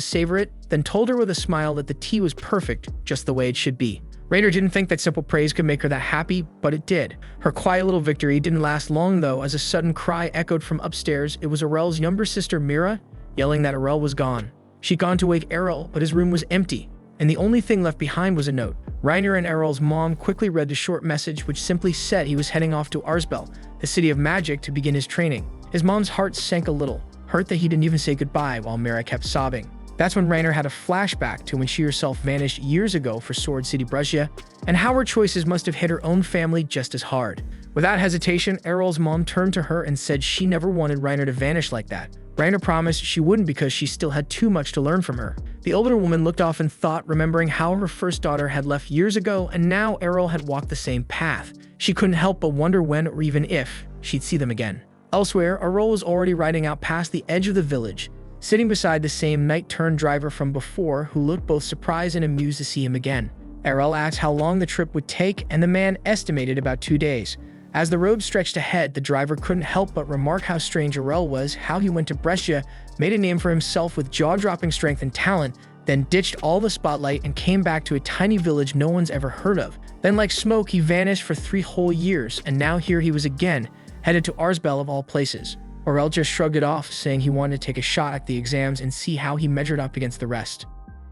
savor it, then told her with a smile that the tea was perfect, just the way it should be. Rainer didn't think that simple praise could make her that happy, but it did. Her quiet little victory didn't last long though, as a sudden cry echoed from upstairs. It was Errol's younger sister Mira, yelling that Errol was gone. She'd gone to wake Errol, but his room was empty, and the only thing left behind was a note. Rainer and Errol's mom quickly read the short message, which simply said he was heading off to Arzbel, the City of Magic, to begin his training. His mom's heart sank a little, hurt that he didn't even say goodbye, while Mira kept sobbing. That's when Rainer had a flashback to when she herself vanished years ago for Sword City Brescia, and how her choices must have hit her own family just as hard. Without hesitation, Errol's mom turned to her and said she never wanted Rainer to vanish like that. Rainer promised she wouldn't because she still had too much to learn from her. The older woman looked off in thought, remembering how her first daughter had left years ago, and now Errol had walked the same path. She couldn't help but wonder when or even if she'd see them again. Elsewhere, Errol was already riding out past the edge of the village, sitting beside the same knight-turned driver from before, who looked both surprised and amused to see him again. Errol asked how long the trip would take, and the man estimated about 2 days. As the road stretched ahead, the driver couldn't help but remark how strange Errol was, how he went to Brescia, made a name for himself with jaw-dropping strength and talent, then ditched all the spotlight and came back to a tiny village no one's ever heard of. Then like smoke, he vanished for 3 whole years, and now here he was again, headed to Arzbel of all places. Errol just shrugged it off, saying he wanted to take a shot at the exams and see how he measured up against the rest.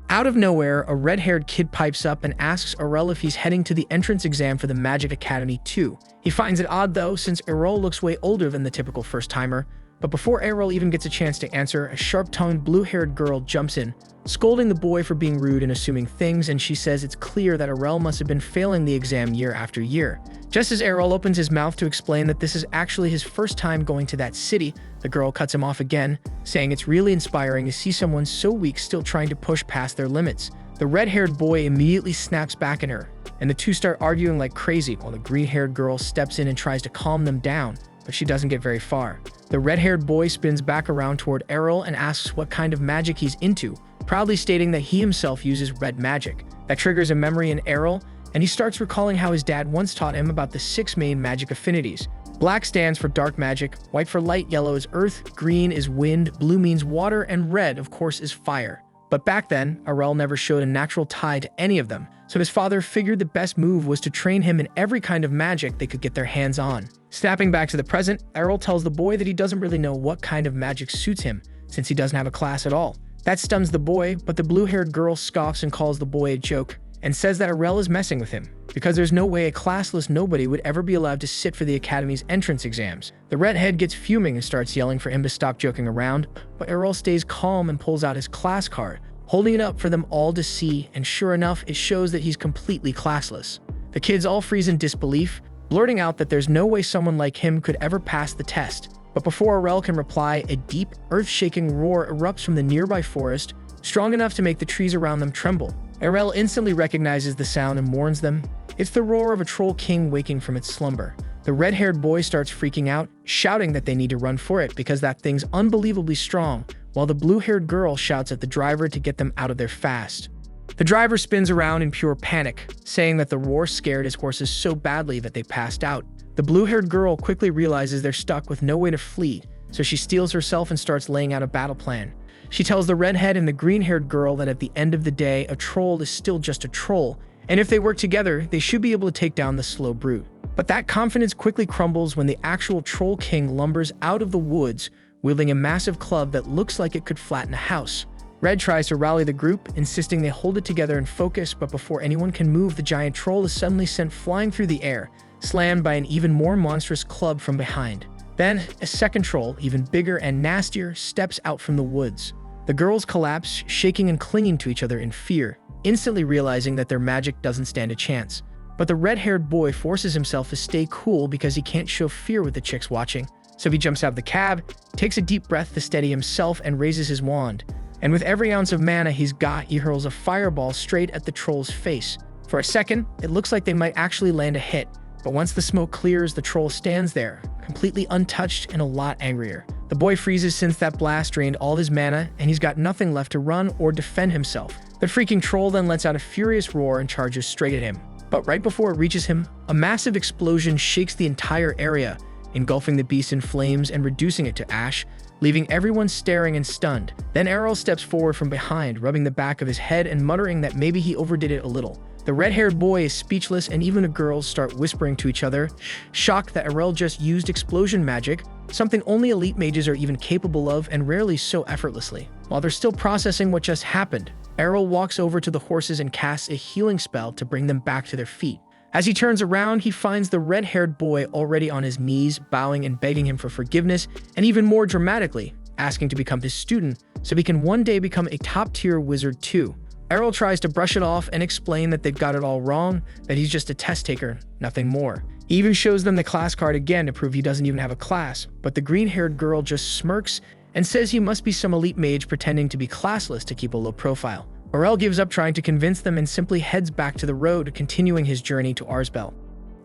Out of nowhere, a red-haired kid pipes up and asks Errol if he's heading to the entrance exam for the Magic Academy too. He finds it odd though, since Errol looks way older than the typical first-timer. But before Errol even gets a chance to answer, a sharp-tongued, blue-haired girl jumps in, scolding the boy for being rude and assuming things, and she says it's clear that Errol must have been failing the exam year after year. Just as Errol opens his mouth to explain that this is actually his first time going to that city, the girl cuts him off again, saying it's really inspiring to see someone so weak still trying to push past their limits. The red-haired boy immediately snaps back at her, and the two start arguing like crazy while the green-haired girl steps in and tries to calm them down, but she doesn't get very far. The red-haired boy spins back around toward Errol and asks what kind of magic he's into, proudly stating that he himself uses red magic. That triggers a memory in Errol, and he starts recalling how his dad once taught him about the 6 main magic affinities. Black stands for dark magic, white for light, yellow is earth, green is wind, blue means water, and red, of course, is fire. But back then, Errol never showed a natural tie to any of them, so his father figured the best move was to train him in every kind of magic they could get their hands on. Snapping back to the present, Errol tells the boy that he doesn't really know what kind of magic suits him, since he doesn't have a class at all. That stuns the boy, but the blue-haired girl scoffs and calls the boy a joke, and says that Errol is messing with him, because there's no way a classless nobody would ever be allowed to sit for the Academy's entrance exams. The redhead gets fuming and starts yelling for him to stop joking around, but Errol stays calm and pulls out his class card, holding it up for them all to see, and sure enough, it shows that he's completely classless. The kids all freeze in disbelief, blurting out that there's no way someone like him could ever pass the test. But before Errol can reply, a deep, earth-shaking roar erupts from the nearby forest, strong enough to make the trees around them tremble. Errol instantly recognizes the sound and warns them. It's the roar of a troll king waking from its slumber. The red-haired boy starts freaking out, shouting that they need to run for it because that thing's unbelievably strong, while the blue-haired girl shouts at the driver to get them out of there fast. The driver spins around in pure panic, saying that the roar scared his horses so badly that they passed out. The blue-haired girl quickly realizes they're stuck with no way to flee, so she steels herself and starts laying out a battle plan. She tells the redhead and the green-haired girl that at the end of the day, a troll is still just a troll, and if they work together, they should be able to take down the slow brute. But that confidence quickly crumbles when the actual Troll King lumbers out of the woods, wielding a massive club that looks like it could flatten a house. Red tries to rally the group, insisting they hold it together and focus, but before anyone can move, the giant troll is suddenly sent flying through the air, slammed by an even more monstrous club from behind. Then, a second troll, even bigger and nastier, steps out from the woods. The girls collapse, shaking and clinging to each other in fear, instantly realizing that their magic doesn't stand a chance. But the red-haired boy forces himself to stay cool because he can't show fear with the chicks watching. So he jumps out of the cab, takes a deep breath to steady himself, and raises his wand. And with every ounce of mana he's got, he hurls a fireball straight at the troll's face. For a second, it looks like they might actually land a hit, but once the smoke clears, the troll stands there, completely untouched and a lot angrier. The boy freezes since that blast drained all his mana, and he's got nothing left to run or defend himself. The freaking troll then lets out a furious roar and charges straight at him. But right before it reaches him, a massive explosion shakes the entire area, engulfing the beast in flames and reducing it to ash, leaving everyone staring and stunned. Then Errol steps forward from behind, rubbing the back of his head and muttering that maybe he overdid it a little. The red-haired boy is speechless, and even the girls start whispering to each other, shocked that Errol just used explosion magic, something only elite mages are even capable of and rarely so effortlessly. While they're still processing what just happened, Errol walks over to the horses and casts a healing spell to bring them back to their feet. As he turns around, he finds the red-haired boy already on his knees, bowing and begging him for forgiveness, and even more dramatically, asking to become his student so he can one day become a top-tier wizard too. Errol tries to brush it off and explain that they've got it all wrong, that he's just a test taker, nothing more. He even shows them the class card again to prove he doesn't even have a class, but the green-haired girl just smirks and says he must be some elite mage pretending to be classless to keep a low profile. Errol gives up trying to convince them and simply heads back to the road, continuing his journey to Arsbel.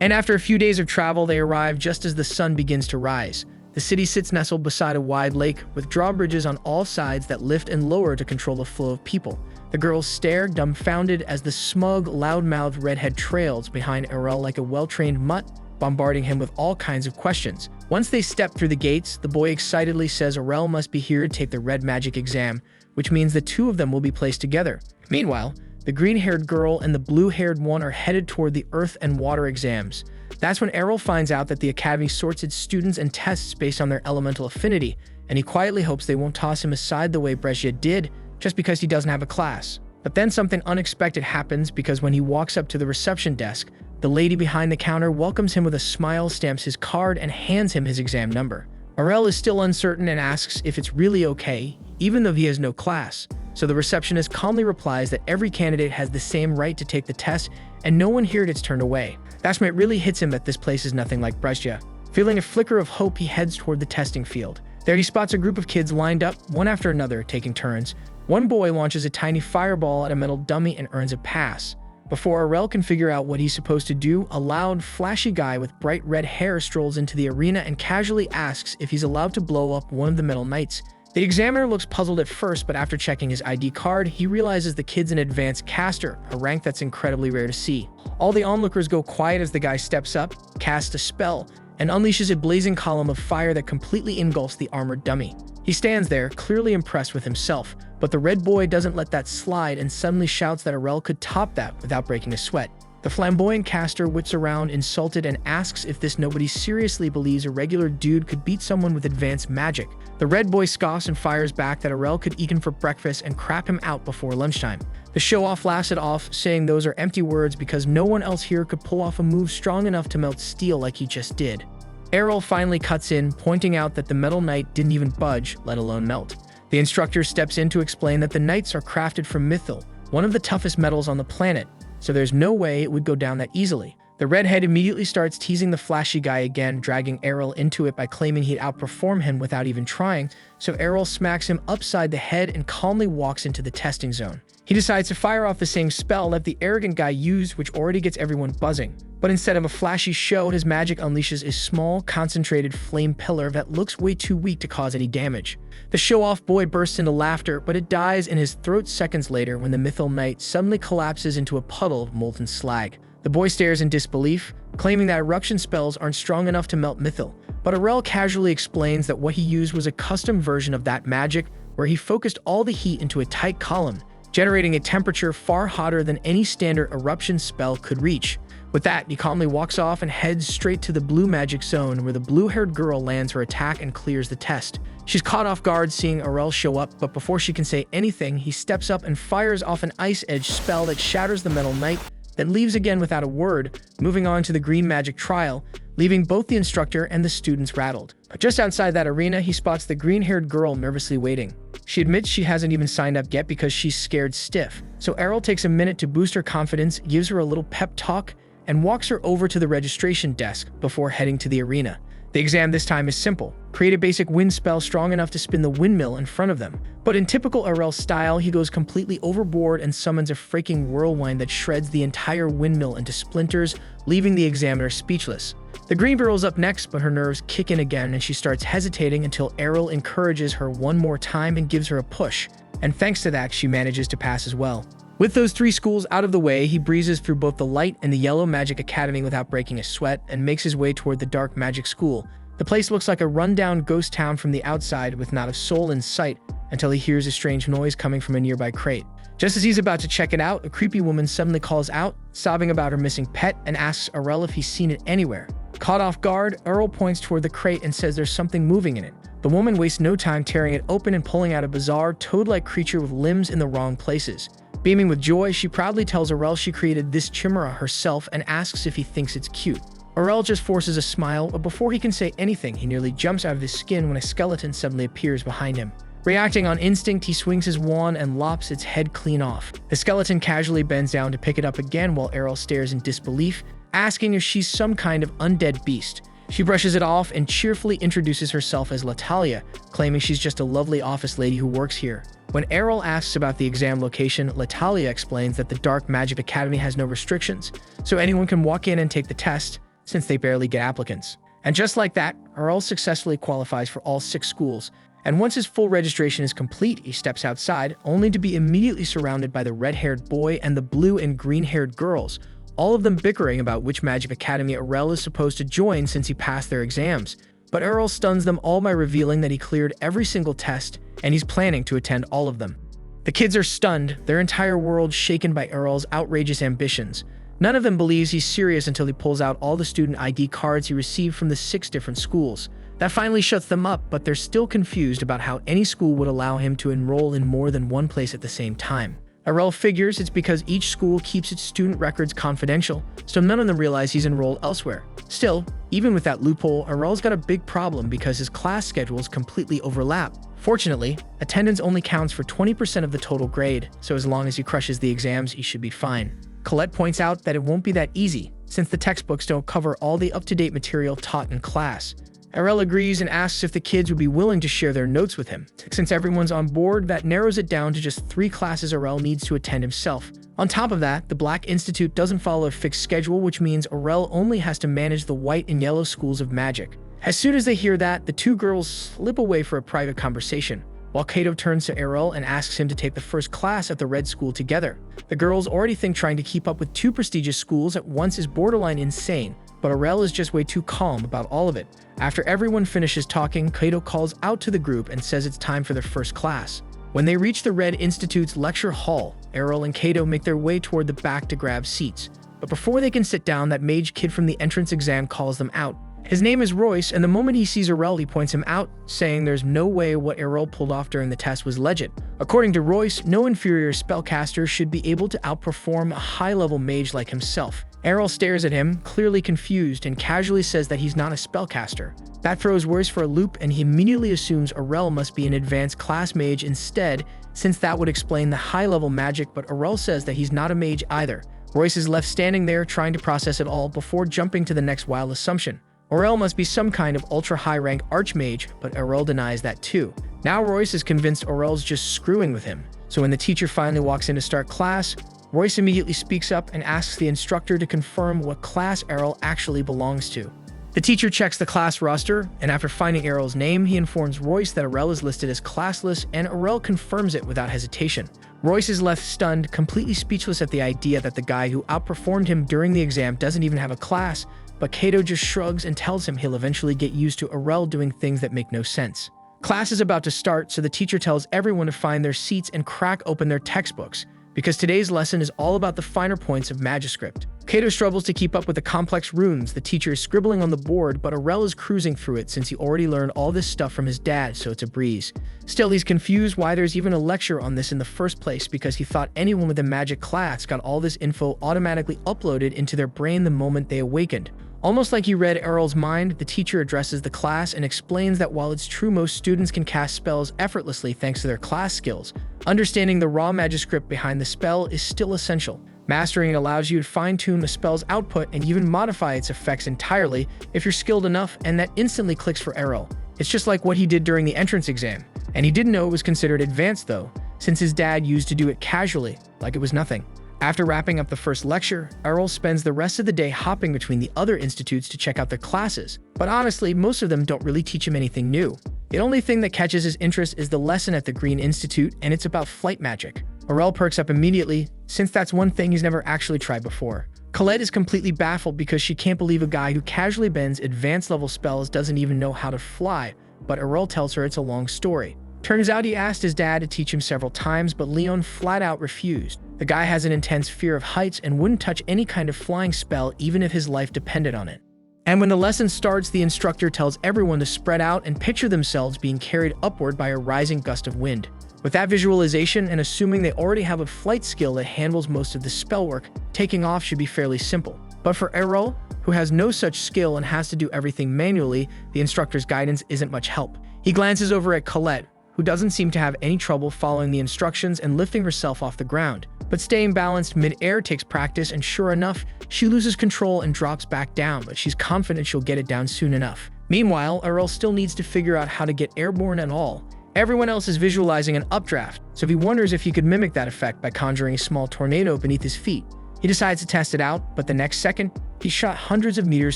And after a few days of travel, they arrive just as the sun begins to rise. The city sits nestled beside a wide lake, with drawbridges on all sides that lift and lower to control the flow of people. The girls stare, dumbfounded, as the smug, loud-mouthed redhead trails behind Errol like a well-trained mutt, bombarding him with all kinds of questions. Once they step through the gates, the boy excitedly says Errol must be here to take the red magic exam, which means the two of them will be placed together. Meanwhile, the green-haired girl and the blue-haired one are headed toward the earth and water exams. That's when Errol finds out that the academy sorts its students and tests based on their elemental affinity, and he quietly hopes they won't toss him aside the way Brescia did, just because he doesn't have a class. But then something unexpected happens, because when he walks up to the reception desk, the lady behind the counter welcomes him with a smile, stamps his card, and hands him his exam number. Errol is still uncertain and asks if it's really okay, even though he has no class. So the receptionist calmly replies that every candidate has the same right to take the test, and no one here gets turned away. That's when it really hits him that this place is nothing like Brescia. Feeling a flicker of hope, he heads toward the testing field. There he spots a group of kids lined up, one after another, taking turns. One boy launches a tiny fireball at a metal dummy and earns a pass. Before Errol can figure out what he's supposed to do, a loud, flashy guy with bright red hair strolls into the arena and casually asks if he's allowed to blow up one of the metal knights. The examiner looks puzzled at first, but after checking his ID card, he realizes the kid's an advanced caster, a rank that's incredibly rare to see. All the onlookers go quiet as the guy steps up, casts a spell, and unleashes a blazing column of fire that completely engulfs the armored dummy. He stands there, clearly impressed with himself, but the red boy doesn't let that slide and suddenly shouts that Errol could top that without breaking a sweat. The flamboyant caster whips around, insulted, and asks if this nobody seriously believes a regular dude could beat someone with advanced magic. The red boy scoffs and fires back that Errol could eat him for breakfast and crap him out before lunchtime. The show-off laughs it off, saying those are empty words because no one else here could pull off a move strong enough to melt steel like he just did. Errol finally cuts in, pointing out that the metal knight didn't even budge, let alone melt. The instructor steps in to explain that the knights are crafted from mithril, one of the toughest metals on the planet, so there's no way it would go down that easily. The redhead immediately starts teasing the flashy guy again, dragging Errol into it by claiming he'd outperform him without even trying, so Errol smacks him upside the head and calmly walks into the testing zone. He decides to fire off the same spell that the arrogant guy used, which already gets everyone buzzing. But instead of a flashy show, his magic unleashes a small, concentrated flame pillar that looks way too weak to cause any damage. The show-off boy bursts into laughter, but it dies in his throat seconds later when the Mythal Knight suddenly collapses into a puddle of molten slag. The boy stares in disbelief, claiming that eruption spells aren't strong enough to melt Mythal, but Errol casually explains that what he used was a custom version of that magic where he focused all the heat into a tight column, generating a temperature far hotter than any standard eruption spell could reach. With that, he calmly walks off and heads straight to the blue magic zone where the blue-haired girl lands her attack and clears the test. She's caught off guard seeing Errol show up, but before she can say anything, he steps up and fires off an Ice Edge spell that shatters the Metal Knight, then leaves again without a word, moving on to the green magic trial, leaving both the instructor and the students rattled. But just outside that arena, he spots the green-haired girl nervously waiting. She admits she hasn't even signed up yet because she's scared stiff. So Errol takes a minute to boost her confidence, gives her a little pep talk, and walks her over to the registration desk before heading to the arena. The exam this time is simple. Create a basic wind spell strong enough to spin the windmill in front of them. But in typical Errol style, he goes completely overboard and summons a freaking whirlwind that shreds the entire windmill into splinters, leaving the examiner speechless. The green girl's up next, but her nerves kick in again and she starts hesitating until Errol encourages her one more time and gives her a push. And thanks to that, she manages to pass as well. With those three schools out of the way, he breezes through both the Light and the Yellow Magic Academy without breaking a sweat and makes his way toward the Dark Magic School. The place looks like a rundown ghost town from the outside with not a soul in sight until he hears a strange noise coming from a nearby crate. Just as he's about to check it out, a creepy woman suddenly calls out, sobbing about her missing pet, and asks Errol if he's seen it anywhere. Caught off guard, Errol points toward the crate and says there's something moving in it. The woman wastes no time tearing it open and pulling out a bizarre, toad-like creature with limbs in the wrong places. Beaming with joy, she proudly tells Errol she created this chimera herself and asks if he thinks it's cute. Errol just forces a smile, but before he can say anything, he nearly jumps out of his skin when a skeleton suddenly appears behind him. Reacting on instinct, he swings his wand and lops its head clean off. The skeleton casually bends down to pick it up again while Errol stares in disbelief, asking if she's some kind of undead beast. She brushes it off and cheerfully introduces herself as Latalia, claiming she's just a lovely office lady who works here. When Errol asks about the exam location, Latalia explains that the Dark Magic Academy has no restrictions, so anyone can walk in and take the test, since they barely get applicants. And just like that, Errol successfully qualifies for all 6 schools, and once his full registration is complete, he steps outside, only to be immediately surrounded by the red-haired boy and the blue and green-haired girls, all of them bickering about which Magic Academy Errol is supposed to join since he passed their exams. But Errol stuns them all by revealing that he cleared every single test, and he's planning to attend all of them. The kids are stunned, their entire world shaken by Errol's outrageous ambitions. None of them believes he's serious until he pulls out all the student ID cards he received from the 6 different schools. That finally shuts them up, but they're still confused about how any school would allow him to enroll in more than one place at the same time. Errol figures it's because each school keeps its student records confidential, so none of them realize he's enrolled elsewhere. Still, even with that loophole, Errol's got a big problem because his class schedules completely overlap. Fortunately, attendance only counts for 20% of the total grade, so as long as he crushes the exams, he should be fine. Colette points out that it won't be that easy, since the textbooks don't cover all the up-to-date material taught in class. Errol agrees and asks if the kids would be willing to share their notes with him. Since everyone's on board, that narrows it down to just 3 classes Errol needs to attend himself. On top of that, the Black Institute doesn't follow a fixed schedule, which means Errol only has to manage the white and yellow schools of magic. As soon as they hear that, the 2 girls slip away for a private conversation, while Kato turns to Errol and asks him to take the first class at the red school together. The girls already think trying to keep up with 2 prestigious schools at once is borderline insane, but Errol is just way too calm about all of it. After everyone finishes talking, Kato calls out to the group and says it's time for their first class. When they reach the Red Institute's lecture hall, Errol and Kato make their way toward the back to grab seats. But before they can sit down, that mage kid from the entrance exam calls them out. His name is Royce, and the moment he sees Errol, he points him out, saying there's no way what Errol pulled off during the test was legit. According to Royce, no inferior spellcaster should be able to outperform a high-level mage like himself. Errol stares at him, clearly confused, and casually says that he's not a spellcaster. That throws Royce for a loop, and he immediately assumes Errol must be an advanced class mage instead, since that would explain the high-level magic, but Errol says that he's not a mage either. Royce is left standing there trying to process it all before jumping to the next wild assumption. Aurel must be some kind of ultra-high-rank archmage, but Aurel denies that too. Now Royce is convinced Aurel's just screwing with him. So when the teacher finally walks in to start class, Royce immediately speaks up and asks the instructor to confirm what class Aurel actually belongs to. The teacher checks the class roster, and after finding Aurel's name, he informs Royce that Aurel is listed as classless, and Aurel confirms it without hesitation. Royce is left stunned, completely speechless at the idea that the guy who outperformed him during the exam doesn't even have a class, but Kato just shrugs and tells him he'll eventually get used to Aurel doing things that make no sense. Class is about to start, so the teacher tells everyone to find their seats and crack open their textbooks, because today's lesson is all about the finer points of Magiscript. Kato struggles to keep up with the complex runes the teacher is scribbling on the board, but Aurel is cruising through it since he already learned all this stuff from his dad, so it's a breeze. Still, he's confused why there's even a lecture on this in the first place, because he thought anyone with a magic class got all this info automatically uploaded into their brain the moment they awakened. Almost like he read Aurel's mind, the teacher addresses the class and explains that while it's true most students can cast spells effortlessly thanks to their class skills, understanding the raw Magiscript behind the spell is still essential. Mastering it allows you to fine-tune a spell's output and even modify its effects entirely if you're skilled enough, and that instantly clicks for Aurel. It's just like what he did during the entrance exam, and he didn't know it was considered advanced though, since his dad used to do it casually, like it was nothing. After wrapping up the first lecture, Aurel spends the rest of the day hopping between the other institutes to check out their classes, but honestly, most of them don't really teach him anything new. The only thing that catches his interest is the lesson at the Green Institute, and it's about flight magic. Aurel perks up immediately, since that's one thing he's never actually tried before. Colette is completely baffled because she can't believe a guy who casually bends advanced level spells doesn't even know how to fly, but Aurel tells her it's a long story. Turns out he asked his dad to teach him several times, but Leon flat out refused. The guy has an intense fear of heights and wouldn't touch any kind of flying spell even if his life depended on it. And when the lesson starts, the instructor tells everyone to spread out and picture themselves being carried upward by a rising gust of wind. With that visualization, and assuming they already have a flight skill that handles most of the spell work, taking off should be fairly simple. But for Aurel, who has no such skill and has to do everything manually, the instructor's guidance isn't much help. He glances over at Colette, who doesn't seem to have any trouble following the instructions and lifting herself off the ground. But staying balanced mid-air takes practice, and sure enough, she loses control and drops back down, but she's confident she'll get it down soon enough. Meanwhile, Aurel still needs to figure out how to get airborne and all. Everyone else is visualizing an updraft, so he wonders if he could mimic that effect by conjuring a small tornado beneath his feet. He decides to test it out, but the next second, he's shot hundreds of meters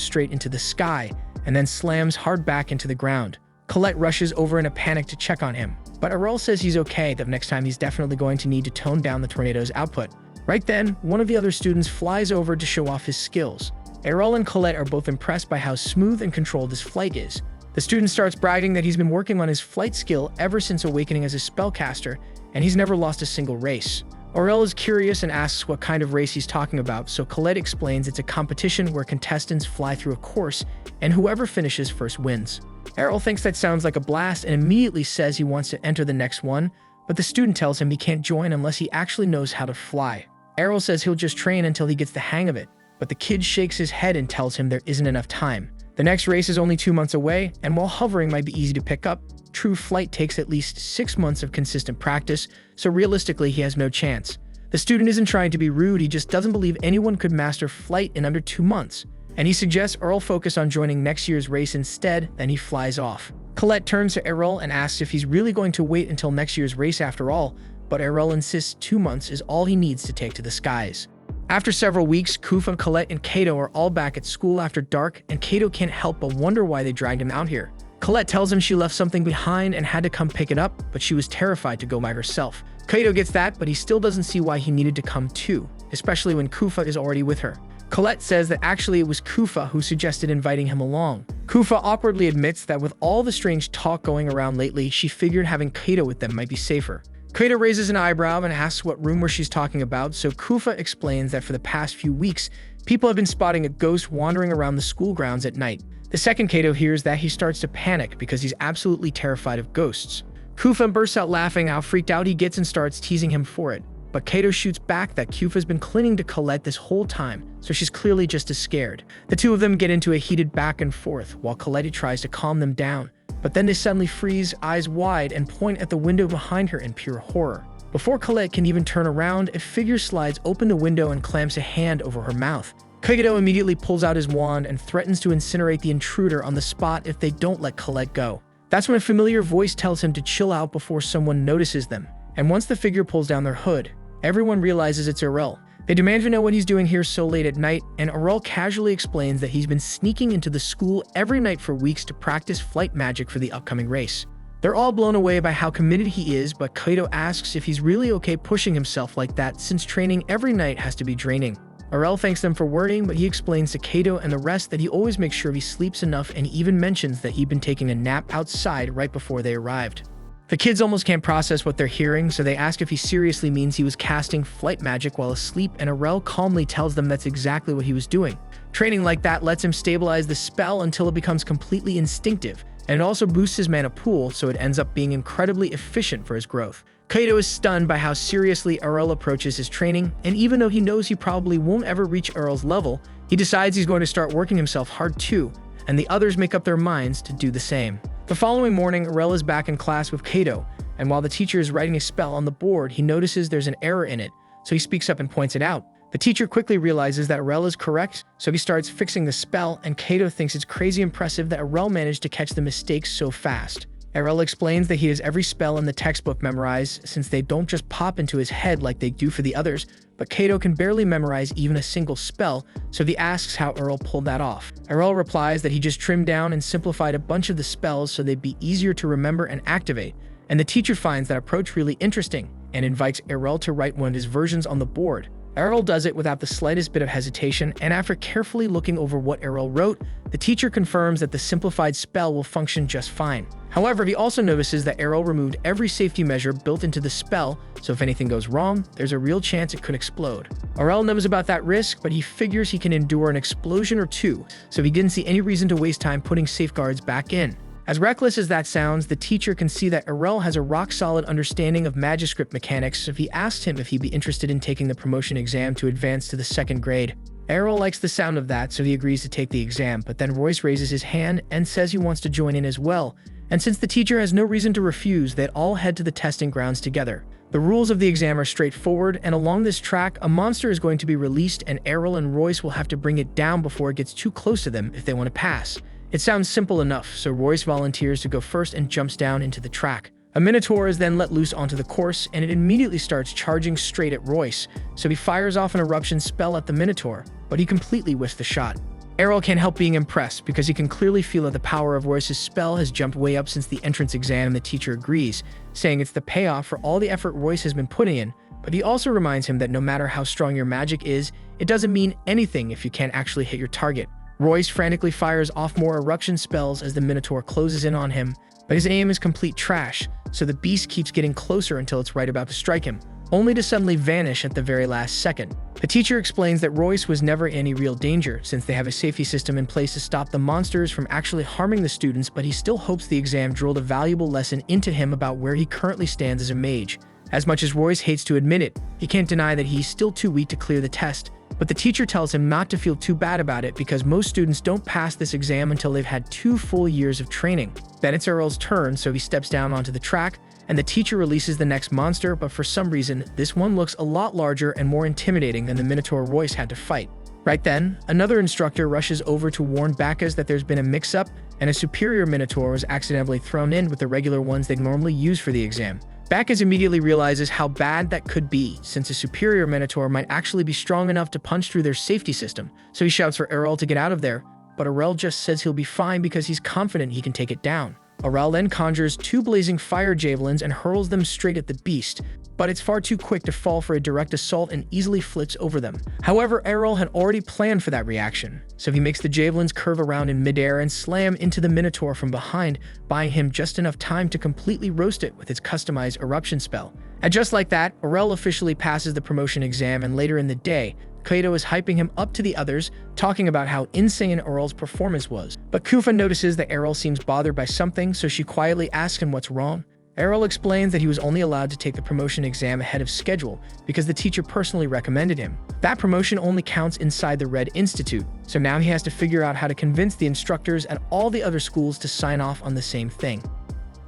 straight into the sky, and then slams hard back into the ground. Colette rushes over in a panic to check on him, but Aurel says he's okay, that next time he's definitely going to need to tone down the tornado's output. Right then, one of the other students flies over to show off his skills. Aurel and Colette are both impressed by how smooth and controlled his flight is. The student starts bragging that he's been working on his flight skill ever since awakening as a spellcaster, and he's never lost a single race. Aurel is curious and asks what kind of race he's talking about, so Colette explains it's a competition where contestants fly through a course, and whoever finishes first wins. Aurel thinks that sounds like a blast and immediately says he wants to enter the next one, but the student tells him he can't join unless he actually knows how to fly. Aurel says he'll just train until he gets the hang of it, but the kid shakes his head and tells him there isn't enough time. The next race is only 2 months away, and while hovering might be easy to pick up, true flight takes at least 6 months of consistent practice, so realistically he has no chance. The student isn't trying to be rude, he just doesn't believe anyone could master flight in under 2 months. And he suggests Aurel focus on joining next year's race instead, then he flies off. Colette turns to Aurel and asks if he's really going to wait until next year's race after all, but Aurel insists 2 months is all he needs to take to the skies. After several weeks, Kufa, Colette, and Kato are all back at school after dark, and Kato can't help but wonder why they dragged him out here. Colette tells him she left something behind and had to come pick it up, but she was terrified to go by herself. Kato gets that, but he still doesn't see why he needed to come too, especially when Kufa is already with her. Colette says that actually it was Kufa who suggested inviting him along. Kufa awkwardly admits that with all the strange talk going around lately, she figured having Kato with them might be safer. Kato raises an eyebrow and asks what rumor she's talking about, so Kufa explains that for the past few weeks, people have been spotting a ghost wandering around the school grounds at night. The second Kato hears that, he starts to panic because he's absolutely terrified of ghosts. Kufa bursts out laughing how freaked out he gets and starts teasing him for it. But Kato shoots back that Kufa's been clinging to Colette this whole time, so she's clearly just as scared. The two of them get into a heated back and forth while Colette tries to calm them down, but then they suddenly freeze, eyes wide, and point at the window behind her in pure horror. Before Colette can even turn around, a figure slides open the window and clamps a hand over her mouth. Kaito immediately pulls out his wand and threatens to incinerate the intruder on the spot if they don't let Colette go. That's when a familiar voice tells him to chill out before someone notices them. And once the figure pulls down their hood, everyone realizes it's Aurel. They demand to know what he's doing here so late at night, and Aurel casually explains that he's been sneaking into the school every night for weeks to practice flight magic for the upcoming race. They're all blown away by how committed he is, but Kaito asks if he's really okay pushing himself like that since training every night has to be draining. Aurel thanks them for worrying, but he explains to Kaito and the rest that he always makes sure he sleeps enough and even mentions that he'd been taking a nap outside right before they arrived. The kids almost can't process what they're hearing, so they ask if he seriously means he was casting flight magic while asleep, and Aurel calmly tells them that's exactly what he was doing. Training like that lets him stabilize the spell until it becomes completely instinctive, and it also boosts his mana pool, so it ends up being incredibly efficient for his growth. Kaito is stunned by how seriously Aurel approaches his training, and even though he knows he probably won't ever reach Aurel's level, he decides he's going to start working himself hard too, and the others make up their minds to do the same. The following morning, Aurel is back in class with Kaito, and while the teacher is writing a spell on the board, he notices there's an error in it, so he speaks up and points it out. The teacher quickly realizes that Aurel is correct, so he starts fixing the spell, and Kaito thinks it's crazy impressive that Aurel managed to catch the mistakes so fast. Aurel explains that he has every spell in the textbook memorized since they don't just pop into his head like they do for the others, but Kaito can barely memorize even a single spell, so he asks how Aurel pulled that off. Aurel replies that he just trimmed down and simplified a bunch of the spells so they'd be easier to remember and activate, and the teacher finds that approach really interesting and invites Aurel to write one of his versions on the board. Aurel does it without the slightest bit of hesitation, and after carefully looking over what Aurel wrote, the teacher confirms that the simplified spell will function just fine. However, he also notices that Aurel removed every safety measure built into the spell, so if anything goes wrong, there's a real chance it could explode. Aurel knows about that risk, but he figures he can endure an explosion or two, so he didn't see any reason to waste time putting safeguards back in. As reckless as that sounds, the teacher can see that Aurel has a rock-solid understanding of Magiscript mechanics, so he asked him if he'd be interested in taking the promotion exam to advance to the 2nd grade. Aurel likes the sound of that, so he agrees to take the exam, but then Royce raises his hand and says he wants to join in as well, and since the teacher has no reason to refuse, they all head to the testing grounds together. The rules of the exam are straightforward, and along this track, a monster is going to be released, and Aurel and Royce will have to bring it down before it gets too close to them if they want to pass. It sounds simple enough, so Royce volunteers to go first and jumps down into the track. A Minotaur is then let loose onto the course, and it immediately starts charging straight at Royce, so he fires off an eruption spell at the Minotaur, but he completely whiffs the shot. Aurel can't help being impressed because he can clearly feel that the power of Royce's spell has jumped way up since the entrance exam, and the teacher agrees, saying it's the payoff for all the effort Royce has been putting in, but he also reminds him that no matter how strong your magic is, it doesn't mean anything if you can't actually hit your target. Royce frantically fires off more eruption spells as the Minotaur closes in on him, but his aim is complete trash, so the beast keeps getting closer until it's right about to strike him, only to suddenly vanish at the very last second. The teacher explains that Royce was never in any real danger since they have a safety system in place to stop the monsters from actually harming the students, but he still hopes the exam drilled a valuable lesson into him about where he currently stands as a mage. As much as Royce hates to admit it, he can't deny that he's still too weak to clear the test, but the teacher tells him not to feel too bad about it because most students don't pass this exam until they've had 2 full years of training. Then it's Aurel's turn, so he steps down onto the track, and the teacher releases the next monster, but for some reason, this one looks a lot larger and more intimidating than the Minotaur Royce had to fight. Right then, another instructor rushes over to warn Bacchus that there's been a mix-up, and a superior Minotaur was accidentally thrown in with the regular ones they'd normally use for the exam. Bacchus immediately realizes how bad that could be, since a superior Minotaur might actually be strong enough to punch through their safety system, so he shouts for Aurel to get out of there, but Aurel just says he'll be fine because he's confident he can take it down. Aurel then conjures 2 blazing fire javelins and hurls them straight at the beast, but it's far too quick to fall for a direct assault and easily flits over them. However, Aurel had already planned for that reaction, so he makes the javelins curve around in midair and slam into the Minotaur from behind, buying him just enough time to completely roast it with its customized eruption spell. And just like that, Aurel officially passes the promotion exam, and later in the day, Kaito is hyping him up to the others, talking about how insane Aurel's performance was. But Kufa notices that Aurel seems bothered by something, so she quietly asks him what's wrong. Aurel explains that he was only allowed to take the promotion exam ahead of schedule because the teacher personally recommended him. That promotion only counts inside the Red Institute, so now he has to figure out how to convince the instructors at all the other schools to sign off on the same thing.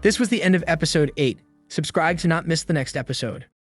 This was the end of episode 8. Subscribe to not miss the next episode.